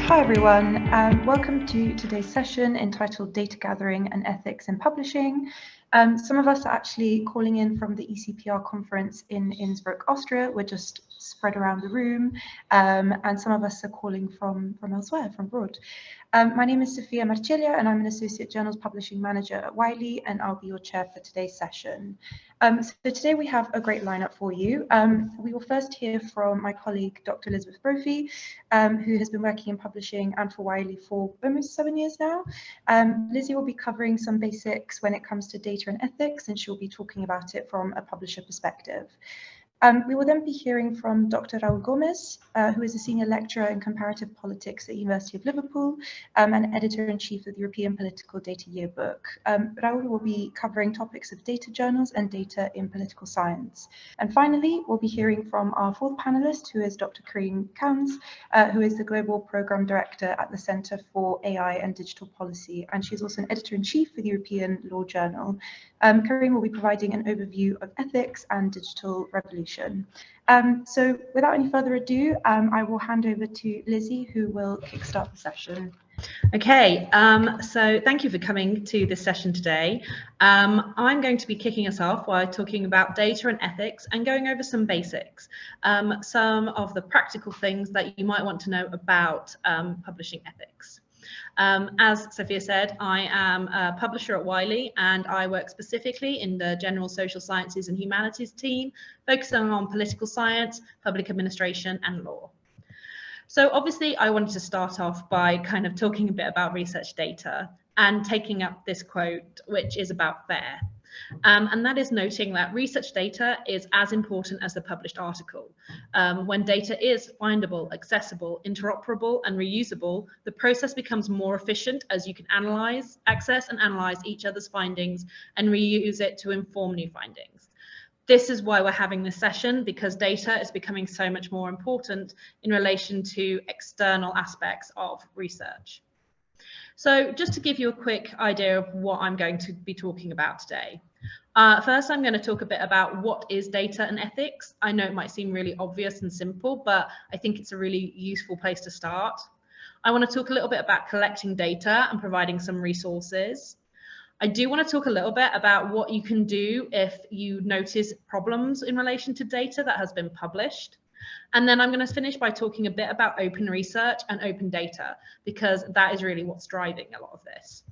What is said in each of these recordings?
Hi everyone, welcome to today's session entitled Data Gathering and Ethics in Publishing. Some of us are actually calling in from the ECPR conference in Innsbruck, Austria. We're just spread around the room, and some of us are calling from elsewhere, from abroad. My name is Sophia Marcelia, and I'm an Associate Journals Publishing Manager at Wiley, and I'll be your chair for today's session. So today we have a great lineup for you. We will first hear from my colleague, Dr. Elizabeth Brophy, who has been working in publishing and for Wiley for almost 7 years now. Lizzie will be covering some basics when it comes to data and ethics, and she'll be talking about it from a publisher perspective. We will then be hearing from Dr. Raul Caunes, who is a senior lecturer in comparative politics at University of Liverpool and editor-in-chief of the European Political Data Yearbook. Raul will be covering topics of data journals and data in political science. And finally, we'll be hearing from our fourth panelist, who is Dr. Karine Caunes, who is the Global Program Director at the Centre for AI and Digital Policy, and she's also an editor-in-chief for the European Law Journal. Karine will be providing an overview of ethics and digital revolution. So without any further ado, I will hand over to Lizzie, who will kickstart the session. Okay, so thank you for coming to this session today. I'm going to be kicking us off by talking about data and ethics and going over some basics, some of the practical things that you might want to know about publishing ethics. As Sophia said, I am a publisher at Wiley, and I work specifically in the General Social Sciences and Humanities team, focusing on political science, public administration, and law. So obviously, I wanted to start off by kind of talking a bit about research data and taking up this quote, which is about FAIR. And that is noting that research data is as important as the published article. When data is findable, accessible, interoperable, and reusable, the process becomes more efficient as you can access and analyze each other's findings and reuse it to inform new findings. This is why we're having this session, because data is becoming so much more important in relation to external aspects of research. So just to give you a quick idea of what I'm going to be talking about today. First, I'm going to talk a bit about what is data and ethics. I know it might seem really obvious and simple, but I think it's a really useful place to start. I want to talk a little bit about collecting data and providing some resources. I do want to talk a little bit about what you can do if you notice problems in relation to data that has been published. And then I'm going to finish by talking a bit about open research and open data, because that is really what's driving a lot of this.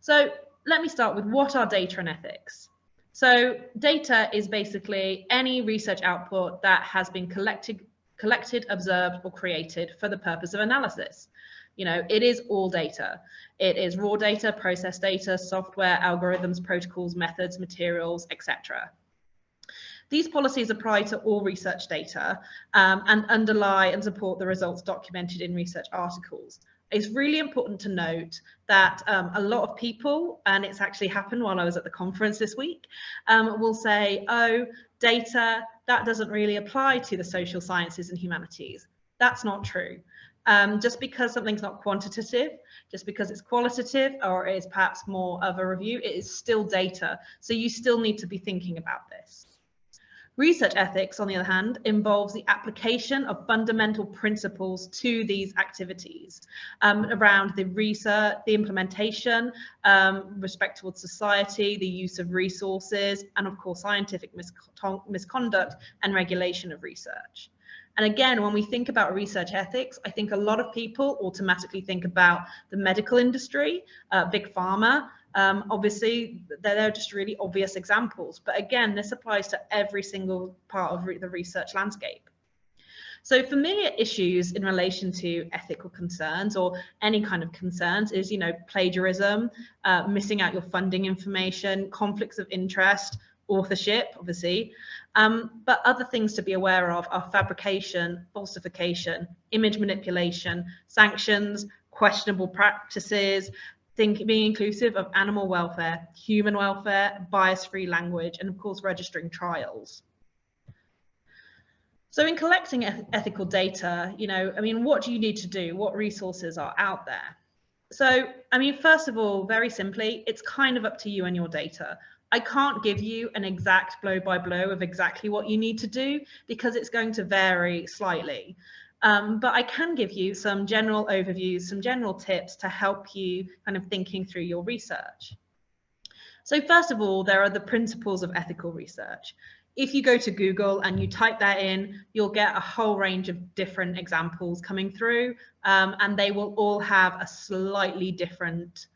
So let me start with what are data and ethics. So data is basically any research output that has been collected, observed, or created for the purpose of analysis. You know, it is all data. It is raw data, process data, software, algorithms, protocols, methods, materials, etc. These policies apply to all research data and underlie and support the results documented in research articles. It's really important to note that a lot of people, and it's actually happened while I was at the conference this week, will say, oh, data, that doesn't really apply to the social sciences and humanities. That's not true. Just because something's not quantitative, just because it's qualitative or is perhaps more of a review, it is still data. So you still need to be thinking about this. Research ethics, on the other hand, involves the application of fundamental principles to these activities around the research, the implementation, respect towards society, the use of resources, and of course, scientific misconduct and regulation of research. And again, when we think about research ethics, I think a lot of people automatically think about the medical industry, big pharma. Obviously, they're just really obvious examples. But again, this applies to every single part of the research landscape. So familiar issues in relation to ethical concerns or any kind of concerns is, you know, plagiarism, missing out your funding information, conflicts of interest, authorship, obviously. But other things to be aware of are fabrication, falsification, image manipulation, sanctions, questionable practices, being inclusive of animal welfare, human welfare, bias-free language, and of course, registering trials. So in collecting ethical data, you know, I mean, what do you need to do? What resources are out there? So, I mean, first of all, very simply, it's kind of up to you and your data. I can't give you an exact blow by blow of exactly what you need to do because it's going to vary slightly. But I can give you some general overviews, some general tips to help you kind of thinking through your research. So first of all, there are the principles of ethical research. If you go to Google and you type that in, you'll get a whole range of different examples coming through, and they will all have a slightly different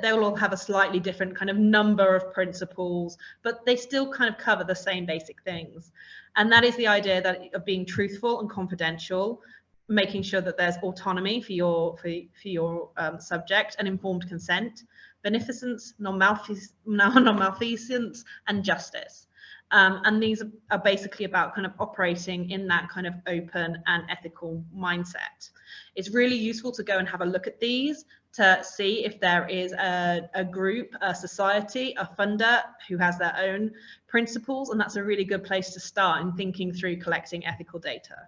they will all have a slightly different kind of number of principles, but they still kind of cover the same basic things. And that is the idea that of being truthful and confidential, making sure that there's autonomy for your subject and informed consent, beneficence, non-malfeasance, and justice. And these are basically about kind of operating in that kind of open and ethical mindset. It's really useful to go and have a look at these to see if there is a group, a society, a funder who has their own principles, and that's a really good place to start in thinking through collecting ethical data.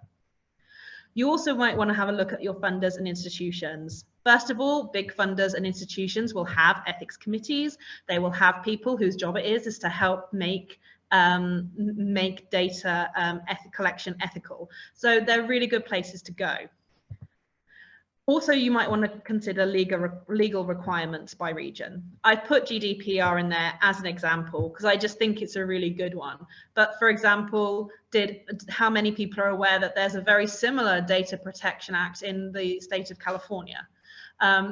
You also might want to have a look at your funders and institutions. First of all, big funders and institutions will have ethics committees. They will have people whose job it is to help make data collection ethical. So they're really good places to go. Also, you might want to consider legal requirements by region. I've put GDPR in there as an example because I just think it's a really good one. But for example, how many people are aware that there's a very similar Data Protection Act in the state of California?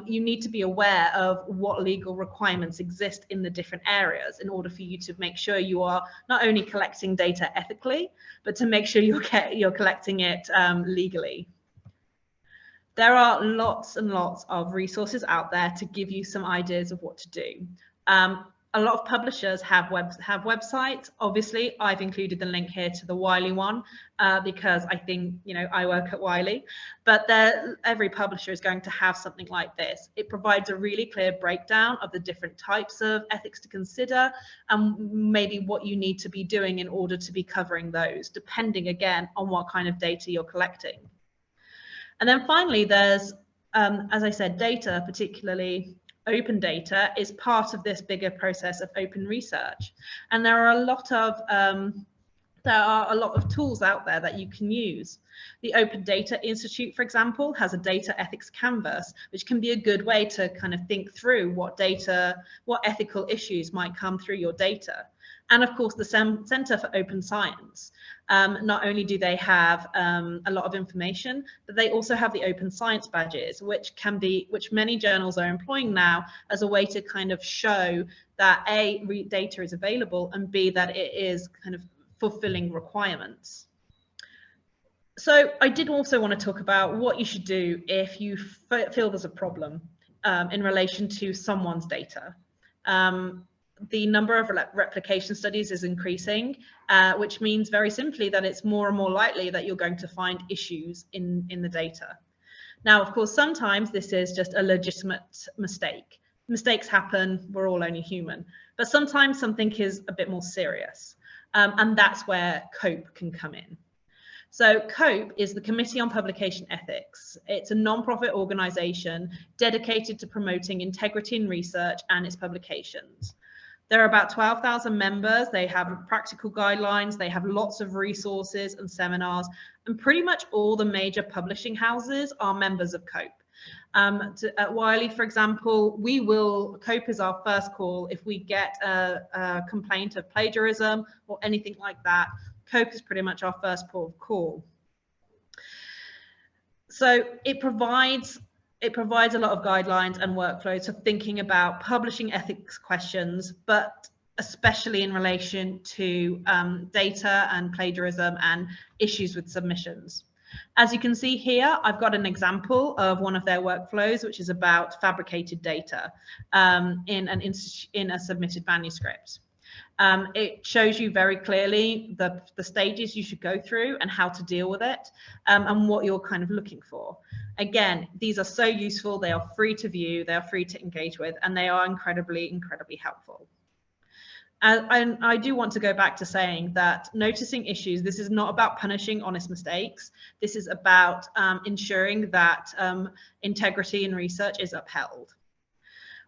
You need to be aware of what legal requirements exist in the different areas in order for you to make sure you are not only collecting data ethically, but to make sure you're collecting it legally. There are lots and lots of resources out there to give you some ideas of what to do. A lot of publishers have websites. Obviously, I've included the link here to the Wiley one because I think, I work at Wiley, but every publisher is going to have something like this. It provides a really clear breakdown of the different types of ethics to consider and maybe what you need to be doing in order to be covering those, depending again on what kind of data you're collecting. And then finally, there's, as I said, data, particularly open data, is part of this bigger process of open research. And there are a lot of tools out there that you can use. The Open Data Institute, for example, has a data ethics canvas, which can be a good way to kind of think through what ethical issues might come through your data. And of course, the Center for Open Science. Not only do they have a lot of information, but they also have the Open Science badges, which many journals are employing now as a way to kind of show that A, data is available, and B, that it is kind of fulfilling requirements. So I did also want to talk about what you should do if you feel there's a problem in relation to someone's data. The number of replication studies is increasing, which means very simply that it's more and more likely that you're going to find issues in the data. Now, of course, sometimes this is just a legitimate mistake. Mistakes happen, we're all only human, but sometimes something is a bit more serious, and that's where COPE can come in. So COPE is the Committee on Publication Ethics. It's a non-profit organization dedicated to promoting integrity in research and its publications. There are about 12,000 members. They have practical guidelines. They have lots of resources and seminars, and pretty much all the major publishing houses are members of COPE. At Wiley, for example, COPE is our first call. If we get a complaint of plagiarism or anything like that, COPE is pretty much our first port of call. So it provides a lot of guidelines and workflows for thinking about publishing ethics questions, but especially in relation to data and plagiarism and issues with submissions. As you can see here, I've got an example of one of their workflows, which is about fabricated data in a submitted manuscript. It shows you very clearly the stages you should go through and how to deal with it and what you're kind of looking for. Again, these are so useful. They are free to view, they are free to engage with, and they are incredibly, incredibly helpful. And I do want to go back to saying that noticing issues, this is not about punishing honest mistakes. This is about ensuring that integrity in research is upheld.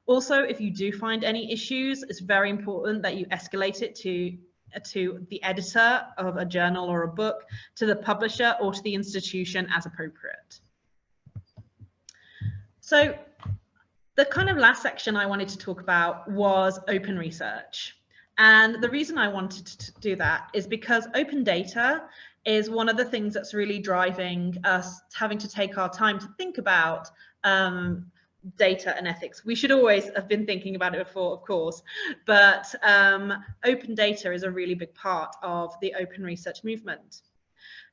Also, if you do find any issues, it's very important that you escalate it to to the editor of a journal or a book, to the publisher, or to the institution as appropriate. So the kind of last section I wanted to talk about was open research. And the reason I wanted to do that is because open data is one of the things that's really driving us having to take our time to think about data and ethics. We should always have been thinking about it before, of course, but open data is a really big part of the open research movement.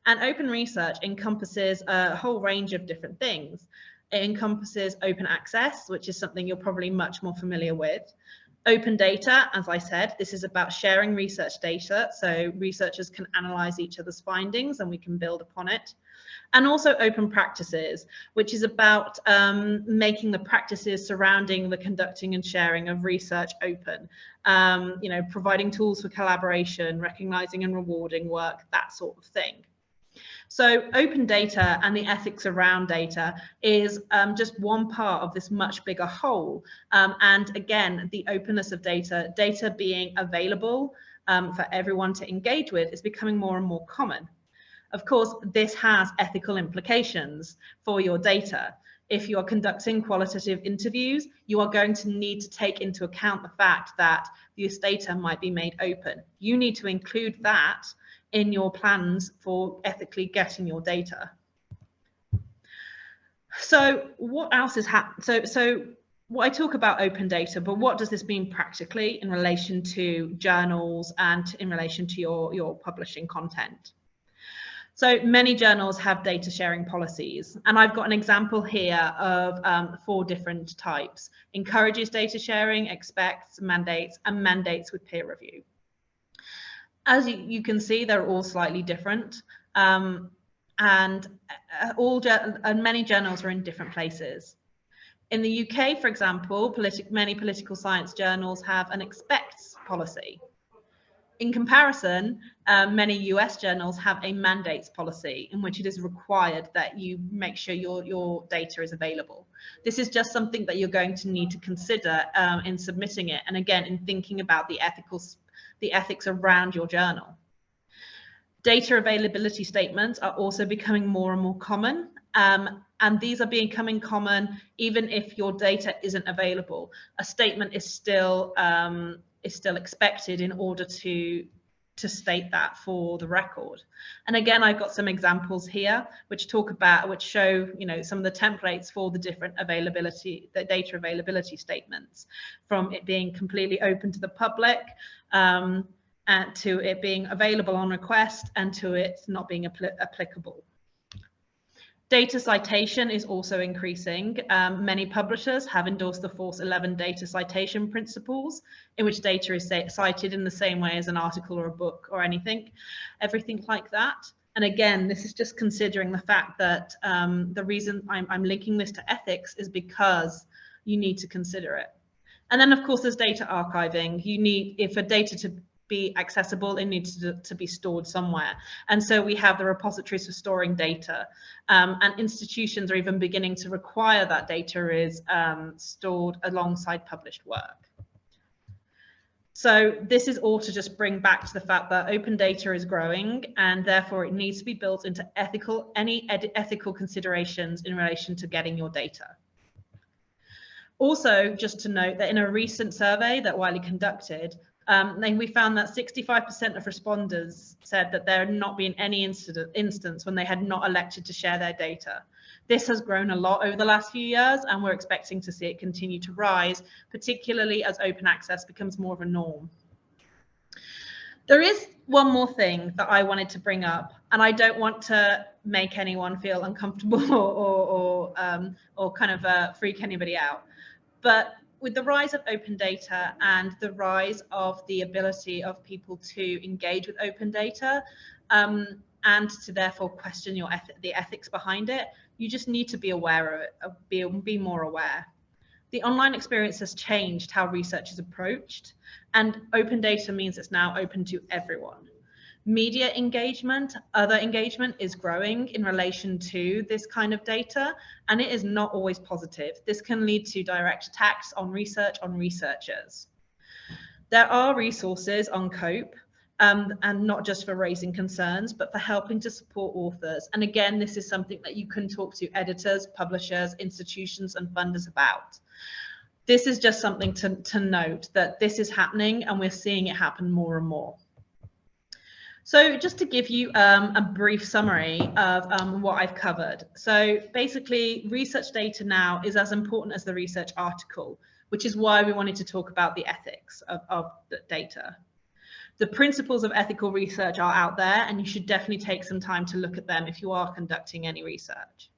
And open research encompasses a whole range of different things. It encompasses open access, which is something you're probably much more familiar with. Open data, as I said, this is about sharing research data, so researchers can analyze each other's findings and we can build upon it. And also open practices, which is about making the practices surrounding the conducting and sharing of research open, you know, providing tools for collaboration, recognizing and rewarding work, that sort of thing. So open data and the ethics around data is just one part of this much bigger whole. And again, the openness of data, data being available for everyone to engage with, is becoming more and more common. Of course, this has ethical implications for your data. If you are conducting qualitative interviews, you are going to need to take into account the fact that this data might be made open. You need to include that in your plans for ethically getting your data. So what else is happening? So what I talk about open data, but what does this mean practically in relation to journals and in relation to your publishing content? So many journals have data sharing policies, and I've got an example here of 4 different types: encourages data sharing, expects, mandates, and mandates with peer review. As you can see, they're all slightly different, and many journals are in different places. In the UK, for example, many political science journals have an expects policy. In comparison, many US journals have a mandates policy in which it is required that you make sure your data is available. This is just something that you're going to need to consider in submitting it, and again, in thinking about the ethics around your journal. Data availability statements are also becoming more and more common, and these are becoming common even if your data isn't available. A statement is still expected in order to state that for the record. And again, I've got some examples here which show, you know, some of the templates for the different data availability statements, from it being completely open to the public, and to it being available on request, and to it not being applicable. Data citation is also increasing. Many publishers have endorsed the Force 11 data citation principles, in which data is cited in the same way as an article or a book or everything like that. And again, this is just considering the fact that the reason I'm linking this to ethics is because you need to consider it. And then, of course, there's data archiving. If for data to be accessible, it needs to be stored somewhere. And so we have the repositories for storing data, and institutions are even beginning to require that data is stored alongside published work. So this is all to just bring back to the fact that open data is growing, and therefore it needs to be built into any ethical considerations in relation to getting your data. Also, just to note that in a recent survey that Wiley conducted, we found that 65% of respondents said that there had not been any instance when they had not elected to share their data. This has grown a lot over the last few years, and we're expecting to see it continue to rise, particularly as open access becomes more of a norm. There is one more thing that I wanted to bring up, and I don't want to make anyone feel uncomfortable or kind of freak anybody out. But with the rise of open data and the rise of the ability of people to engage with open data, and to therefore question the ethics behind it, you just need to be aware of it, be more aware. The online experience has changed how research is approached, and open data means it's now open to everyone. Media engagement, other engagement is growing in relation to this kind of data, and it is not always positive. This can lead to direct attacks on research, on researchers. There are resources on COPE and not just for raising concerns, but for helping to support authors. And again, this is something that you can talk to editors, publishers, institutions, and funders about. This is just something to note, that this is happening and we're seeing it happen more and more. So just to give you a brief summary of what I've covered. So basically, research data now is as important as the research article, which is why we wanted to talk about the ethics of the data. The principles of ethical research are out there, and you should definitely take some time to look at them if you are conducting any research.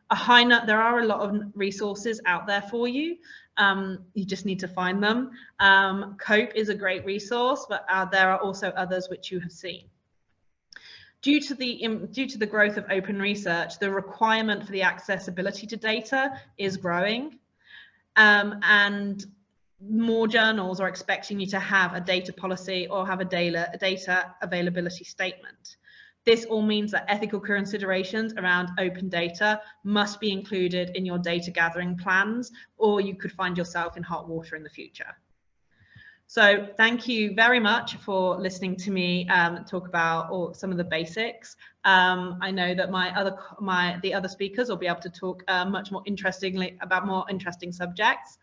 There are a lot of resources out there for you. You just need to find them. COPE is a great resource, but there are also others which you have seen. Due to the growth of open research, the requirement for the accessibility to data is growing, and more journals are expecting you to have a data policy or have a data availability statement. This all means that ethical considerations around open data must be included in your data gathering plans, or you could find yourself in hot water in the future. So thank you very much for listening to me talk about some of the basics. I know that the other speakers will be able to talk much more interestingly about more interesting subjects.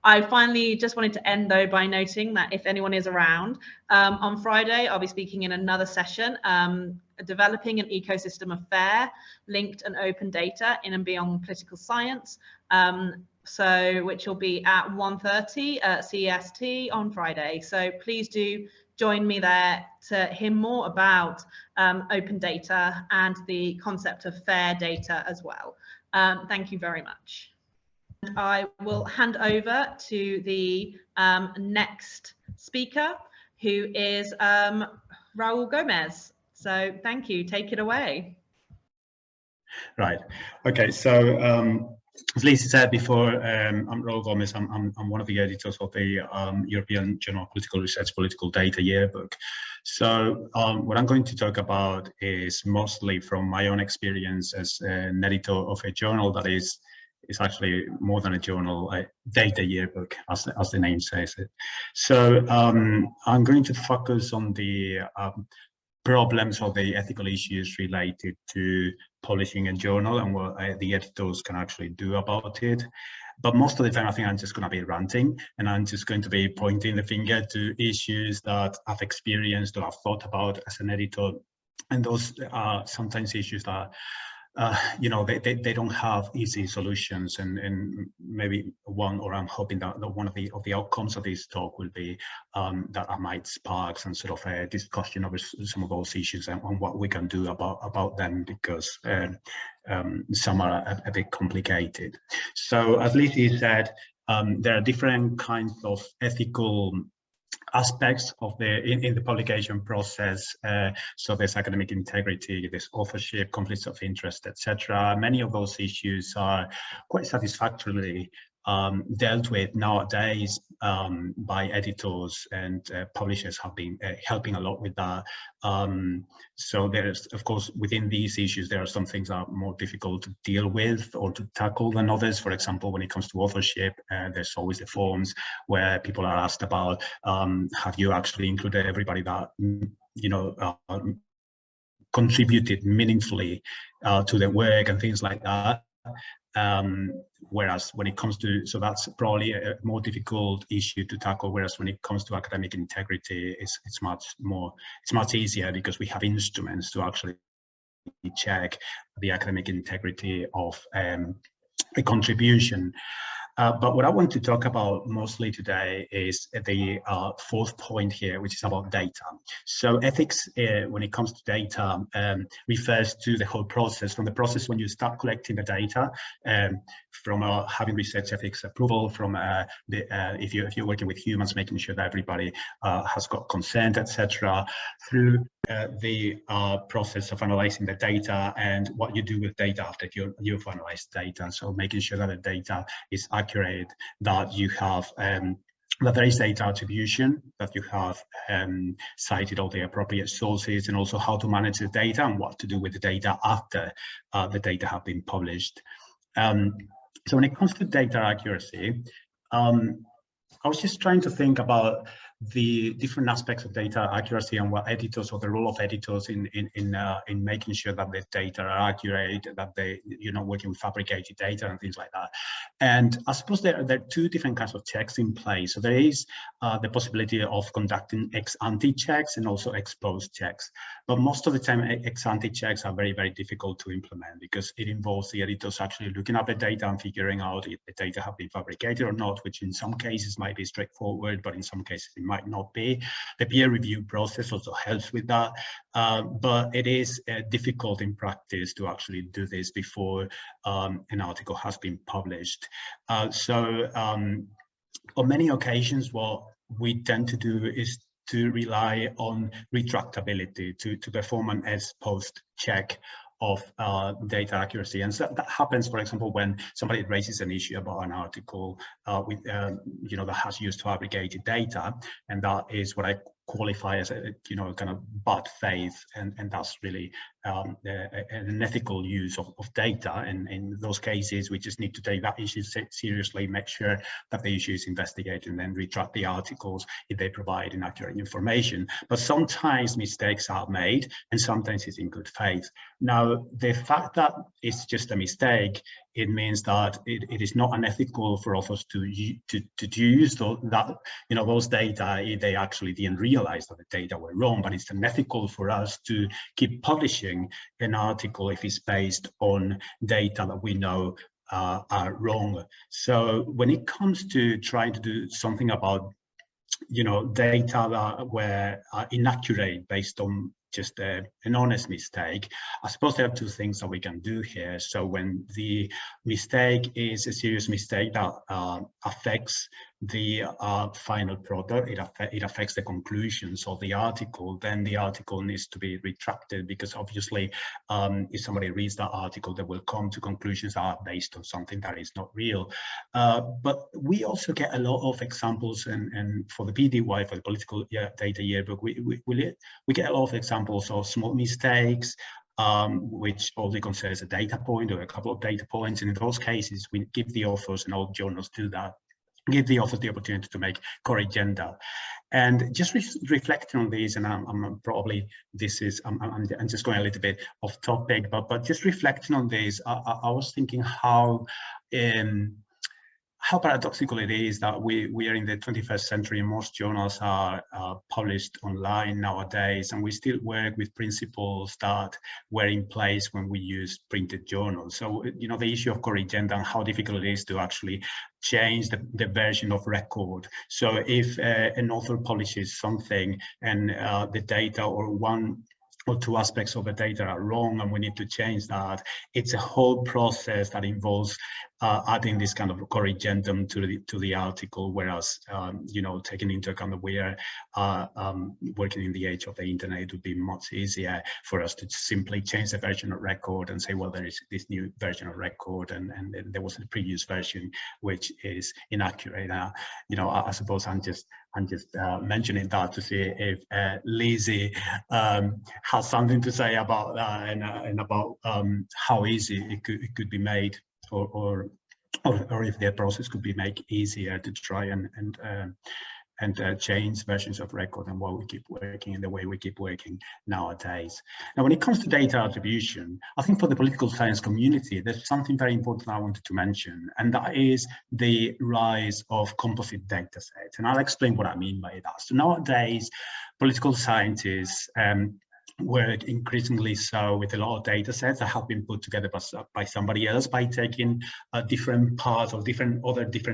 I finally just wanted to end though by noting that if anyone is around, on Friday I'll be speaking in another session, developing an ecosystem of fair, linked and open data in and beyond political science, which will be at 1:30 CEST on Friday. So please do join me there to hear more about open data and the concept of fair data as well. Thank you very much. I will hand over to the next speaker, who is Raul Gomez. So thank you, take it away. Right, okay, so as Lisa said before, I'm Raul Gomez. I'm one of the editors of the European Journal of Political Research Political Data Yearbook. So what I'm going to talk about is mostly from my own experience as an editor of a journal that is actually more than a journal, a data yearbook, as the name says it. So I'm going to focus on the problems or the ethical issues related to publishing a journal and what the editors can actually do about it. But most of the time, I think I'm just going to be ranting, and I'm just going to be pointing the finger to issues that I've experienced or I've thought about as an editor. And those are sometimes issues that you know, they don't have easy solutions, and maybe one, or I'm hoping that one of the outcomes of this talk will be that I might spark some sort of a discussion over some of those issues and on what we can do about them, because some are a bit complicated. So as Lizzie said, there are different kinds of ethical aspects of in the publication process. So there's academic integrity, there's authorship, conflicts of interest, etc. Many of those issues are quite satisfactorily dealt with nowadays by editors, and publishers have been helping a lot with that. So there's, of course, within these issues, there are some things that are more difficult to deal with or to tackle than others. For example, when it comes to authorship, there's always the forums where people are asked about, have you actually included everybody that, you know, contributed meaningfully to the work and things like that. Whereas when it comes to, so that's probably a more difficult issue to tackle, whereas when it comes to academic integrity, it's much easier, because we have instruments to actually check the academic integrity of a contribution. But what I want to talk about mostly today is the fourth point here, which is about data. So ethics, when it comes to data, refers to the whole process, from the process when you start collecting the data, from having research ethics approval, from if you're working with humans, making sure that everybody has got consent, etc., through the process of analyzing the data and what you do with data after you've analyzed data. So making sure that the data is accurate, that you have that there is data attribution, that you have cited all the appropriate sources, and also how to manage the data and what to do with the data after the data have been published. So when it comes to data accuracy, I was just trying to think about the different aspects of data accuracy and what editors, or the role of editors in making sure that the data are accurate, that you're not working with fabricated data and things like that. And I suppose there are two different kinds of checks in place. So there is the possibility of conducting ex-ante checks and also ex-post checks. But most of the time, ex-ante checks are very, very difficult to implement because it involves the editors actually looking at the data and figuring out if the data have been fabricated or not, which in some cases might be straightforward, but in some cases it might not be. The peer review process also helps with that, but it is difficult in practice to actually do this before an article has been published. On many occasions, what we tend to do is to rely on retractability to perform an ex-post check of data accuracy. And so that happens, for example, when somebody raises an issue about an article that has used fabricated data, and that is what I qualify as a kind of bad faith, and that's really an ethical use of data. And in those cases, we just need to take that issue seriously, make sure that the issue is investigated, and then retract the articles if they provide inaccurate information. But sometimes mistakes are made, and sometimes it's in good faith. Now, the fact that it's just a mistake, it means that it is not unethical for authors to use those data if they actually didn't realize that the data were wrong. But it's unethical for us to keep publishing an article if it's based on data that we know are wrong. So when it comes to trying to do something about data that were inaccurate based on just an honest mistake, I suppose there are two things that we can do here. So when the mistake is a serious mistake that affects the final product, it affects the conclusions of the article, then the article needs to be retracted, because obviously if somebody reads that article, they will come to conclusions that are based on something that is not real. But we also get a lot of examples, and for the PDY, for the Political Data Yearbook, we get a lot of examples of small mistakes, which only considers a data point or a couple of data points. And in those cases, we give the authors, and all journals do that, give the authors the opportunity to make corrigenda. And just reflecting on these, and I'm just going a little bit off topic, but just reflecting on this, I was thinking how paradoxical it is that we are in the 21st century, and most journals are published online nowadays, and we still work with principles that were in place when we used printed journals. So, the issue of corrigenda and how difficult it is to actually change the version of record. So if an author publishes something and the data or one or two aspects of the data are wrong and we need to change that, it's a whole process that involves adding this kind of corrigendum to the article, whereas taking into account that we are working in the age of the internet, it would be much easier for us to simply change the version of record and say, well, there is this new version of record, and there was a previous version which is inaccurate. I suppose I'm just mentioning that to see if Lizzie has something to say about that, and about how easy it could be made, or if the process could be made easier to try and change versions of record and what we keep working and the way we keep working nowadays. Now, when it comes to data attribution, I think for the political science community, there's something very important I wanted to mention, and that is the rise of composite data sets. And I'll explain what I mean by that. So nowadays, political scientists work increasingly so with a lot of data sets that have been put together by somebody else, by taking different parts of different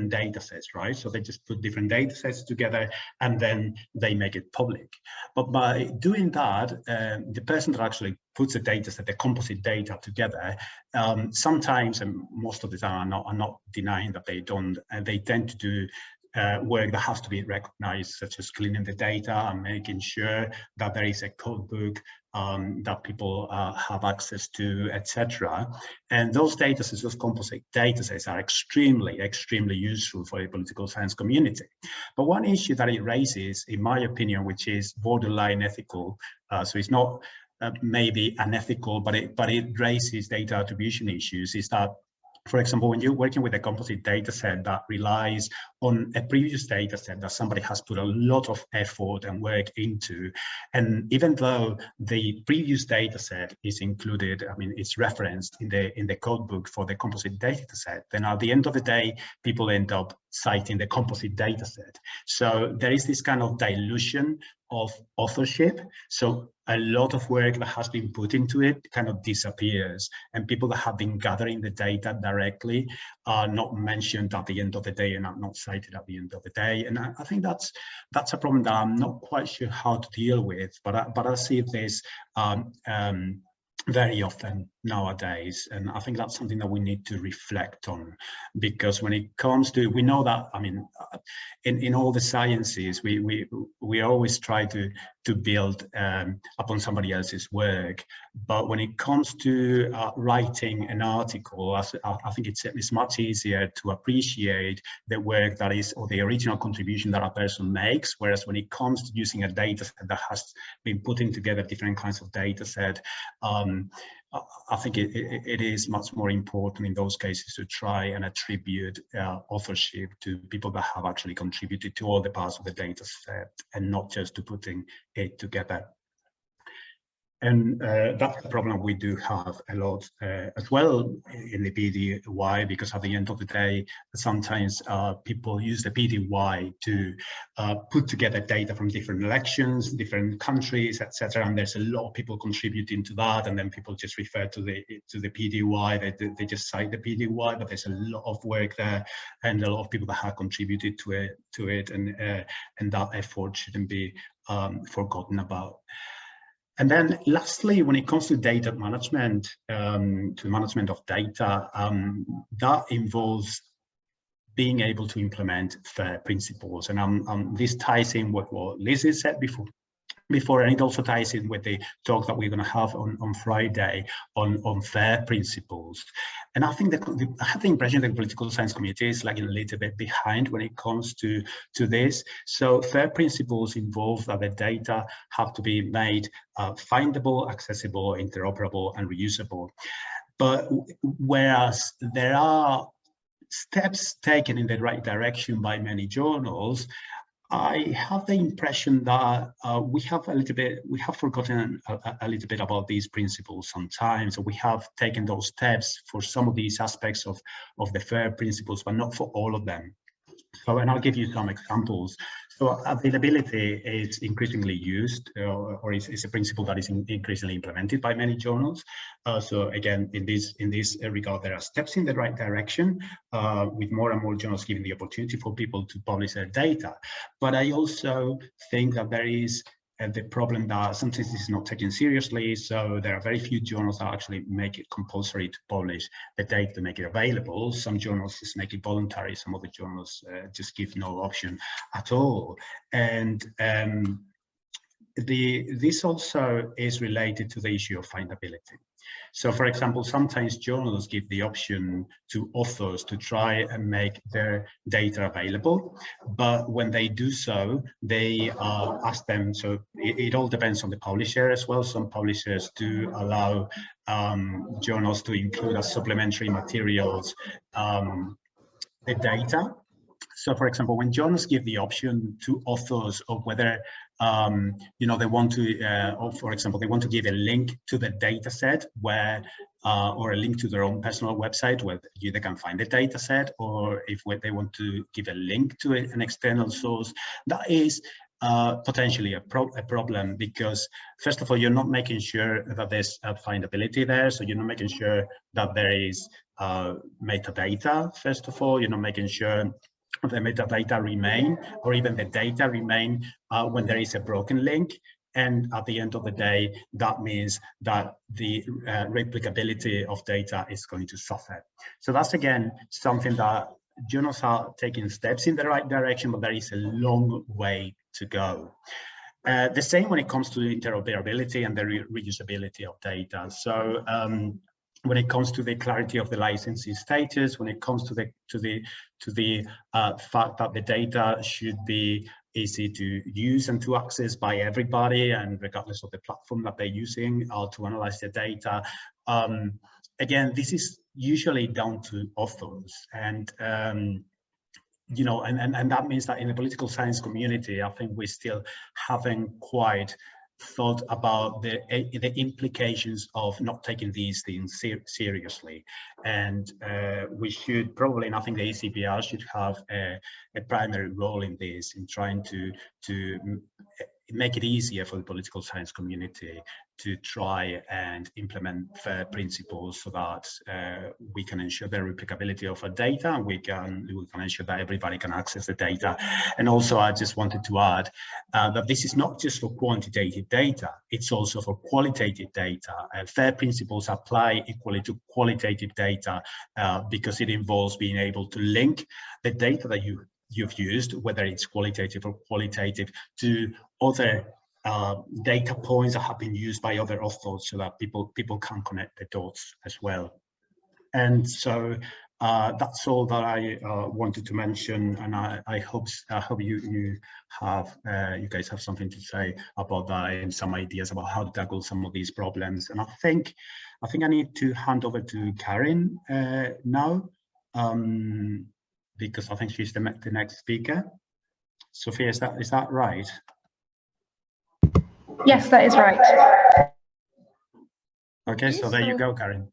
data sets, right? So they just put different data sets together and then they make it public. But by doing that, the person that actually puts the data set, the composite data together, sometimes, and most of the time are not denying that they don't, and they tend to do work that has to be recognized, such as cleaning the data and making sure that there is a code book that people have access to, etc. And those data sets, those composite data sets, are extremely useful for the political science community. But one issue that it raises, in my opinion, which is borderline ethical, so it's not maybe unethical, but it raises data attribution issues, is that, for example, when you're working with a composite data set that relies on a previous data set that somebody has put a lot of effort and work into. And even though the previous data set is included, I mean, it's referenced in the code book for the composite data set, then at the end of the day, people end up citing the composite data set. So there is this kind of dilution of authorship. So a lot of work that has been put into it kind of disappears, and people that have been gathering the data directly are not mentioned at the end of the day and are not cited at the end of the day. And I think that's a problem that I'm not quite sure how to deal with, but I see this very often nowadays, and I think that's something that we need to reflect on, because when it comes to, we know that, I mean, in all the sciences, we always try to build upon somebody else's work, but when it comes to writing an article, I think it's much easier to appreciate the work that is, or the original contribution that a person makes, whereas when it comes to using a data set that has been putting together different kinds of data set, I think it is much more important in those cases to try and attribute authorship to people that have actually contributed to all the parts of the data set, and not just to putting it together. And that's the problem we do have a lot as well in the PDY, because at the end of the day, sometimes people use the PDY to put together data from different elections, different countries, etc. And there's a lot of people contributing to that, and then people just refer to the PDY. They just cite the PDY, but there's a lot of work there, and a lot of people that have contributed to it, and that effort shouldn't be forgotten about. And then lastly, when it comes to data management, to management of data, that involves being able to implement FAIR principles. And this ties in with what Lizzie said before, and it also ties in with the talk that we're going to have on Friday on FAIR principles. And I think I have the impression that the political science community is like a little bit behind when it comes to this. So FAIR principles involve that the data have to be made findable, accessible, interoperable, and reusable. But whereas there are steps taken in the right direction by many journals, I have the impression that we have forgotten a little bit about these principles sometimes. We have taken those steps for some of these aspects of the FAIR principles, but not for all of them. So, and I'll give you some examples. So availability is increasingly used, or is a principle that is increasingly implemented by many journals. So again, in this regard, there are steps in the right direction, with more and more journals giving the opportunity for people to publish their data. But I also think that there is the problem that sometimes this is not taken seriously. So there are very few journals that actually make it compulsory to publish the data, to make it available. Some journals just make it voluntary. Some other journals just give no option at all. And this also is related to the issue of findability. So, for example, sometimes journals give the option to authors to try and make their data available, but when they do so, they ask them, so it all depends on the publisher as well. Some publishers do allow journals to include as supplementary materials the data. So, for example, when journals give the option to authors of whether they want to, or for example, they want to give a link to the data set where, or a link to their own personal website where they can find the data set, or if they want to give a link to an external source, that is potentially a problem, because first of all, you're not making sure that there's findability there. So you're not making sure that there is metadata. First of all, you're not making sure the metadata remain, or even the data remain when there is a broken link. And at the end of the day, that means that the replicability of data is going to suffer. So that's, again, something that journals are taking steps in the right direction, but there is a long way to go. The same when it comes to interoperability and the reusability of data. So when it comes to the clarity of the licensing status, when it comes to the fact that the data should be easy to use and to access by everybody, and regardless of the platform that they're using to analyze the data. Again, this is usually down to authors, and you know, and that means that in the political science community, I think we still haven't quite thought about the implications of not taking these things seriously. And we should probably, and I think the ECPR should have a primary role in this, in trying to make it easier for the political science community to try and implement fair principles so that we can ensure the replicability of our data, and we can ensure that everybody can access the data. And also, I just wanted to add that this is not just for quantitative data, it's also for qualitative data. Fair principles apply equally to qualitative data because it involves being able to link the data that you've used, whether it's qualitative or qualitative, to other data points that have been used by other authors, so that people can connect the dots as well. And so that's all that I wanted to mention, and I hope you guys have something to say about that and some ideas about how to tackle some of these problems. And I think I need to hand over to Karine now, because I think she's the next speaker. Sophia, is that right? Yes, that is right. Okay, so there you go, Karine.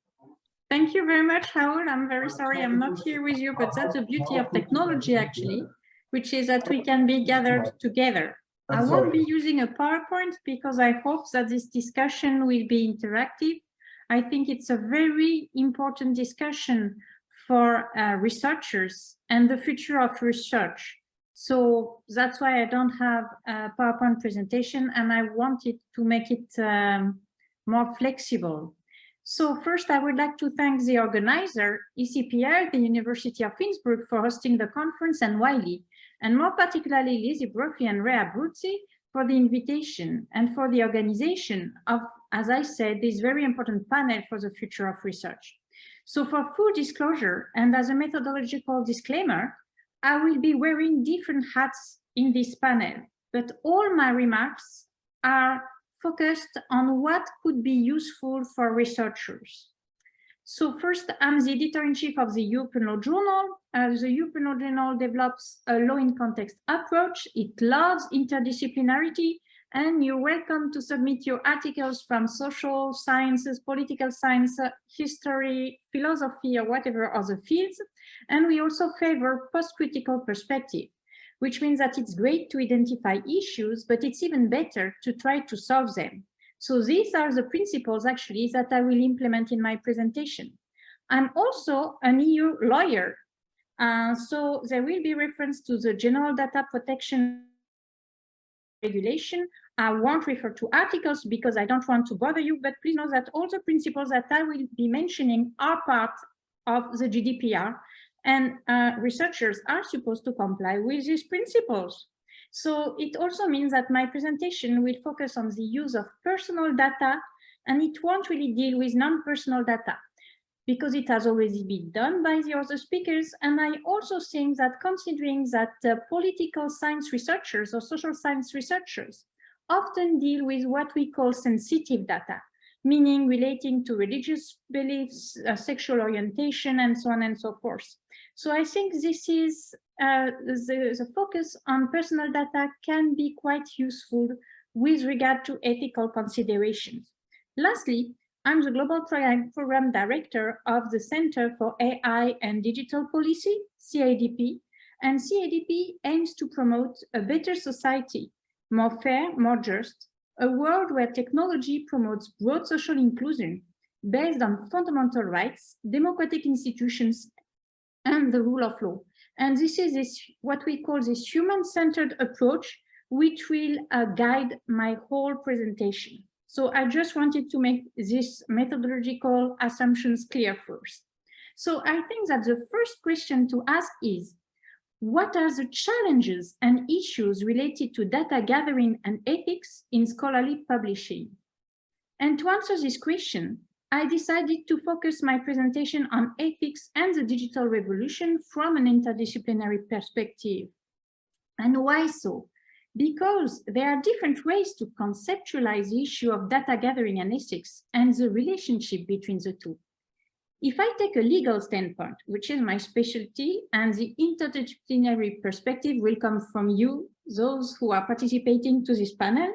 Thank you very much, Raul. I'm very sorry I'm not here with you, but that's the beauty of technology, actually, which is that we can be gathered together. I won't be using a PowerPoint because I hope that this discussion will be interactive. I think it's a very important discussion for researchers and the future of research. So that's why I don't have a PowerPoint presentation, and I wanted to make it more flexible. So first, I would like to thank the organizer, ECPR, the University of Innsbruck, for hosting the conference, and Wiley, and more particularly Lizzie Brophy and Raul for the invitation and for the organization of, as I said, this very important panel for the future of research. So for full disclosure, and as a methodological disclaimer, I will be wearing different hats in this panel, but all my remarks are focused on what could be useful for researchers. So first, I'm the editor-in-chief of the European Law Journal. The European Law Journal develops a law in context approach. It loves interdisciplinarity, and you're welcome to submit your articles from social sciences, political science, history, philosophy, or whatever other fields. And we also favor post-critical perspective, which means that it's great to identify issues, but it's even better to try to solve them. So these are the principles, actually, that I will implement in my presentation. I'm also an EU lawyer, so there will be reference to the General Data Protection Regulation. I won't refer to articles because I don't want to bother you, but please know that all the principles that I will be mentioning are part of the GDPR, and researchers are supposed to comply with these principles. So it also means that my presentation will focus on the use of personal data, and it won't really deal with non-personal data, because it has already been done by the other speakers. And I also think that, considering that political science researchers or social science researchers often deal with what we call sensitive data, meaning relating to religious beliefs, sexual orientation, and so on and so forth. So I think this is the focus on personal data can be quite useful with regard to ethical considerations. Lastly, I'm the Global Program Director of the Center for AI and Digital Policy, Cidp, and Cidp aims to promote a better society, more fair, more just, a world where technology promotes broad social inclusion based on fundamental rights, democratic institutions, and the rule of law. And this is what we call this human-centered approach, which will guide my whole presentation. So I just wanted to make these methodological assumptions clear first. So I think that the first question to ask is, what are the challenges and issues related to data gathering and ethics in scholarly publishing? And to answer this question, I decided to focus my presentation on ethics and the digital revolution from an interdisciplinary perspective. And why so? Because there are different ways to conceptualize the issue of data gathering and ethics and the relationship between the two. If I take a legal standpoint, which is my specialty, and the interdisciplinary perspective will come from you, those who are participating to this panel,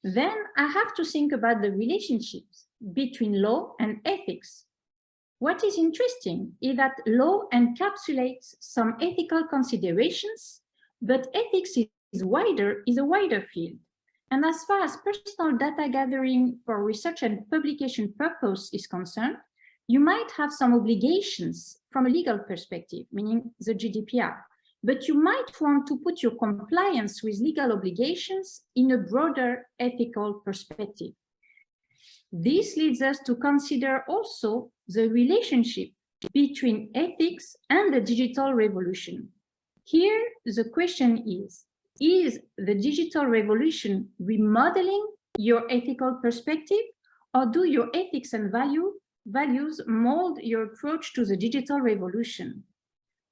then I have to think about the relationships between law and ethics. What is interesting is that law encapsulates some ethical considerations, but ethics is a wider field. And as far as personal data gathering for research and publication purpose is concerned, you might have some obligations from a legal perspective, meaning the GDPR, but you might want to put your compliance with legal obligations in a broader ethical perspective. This leads us to consider also the relationship between ethics and the digital revolution. Here, the question is the digital revolution remodeling your ethical perspective, or do your ethics and values mold your approach to the digital revolution?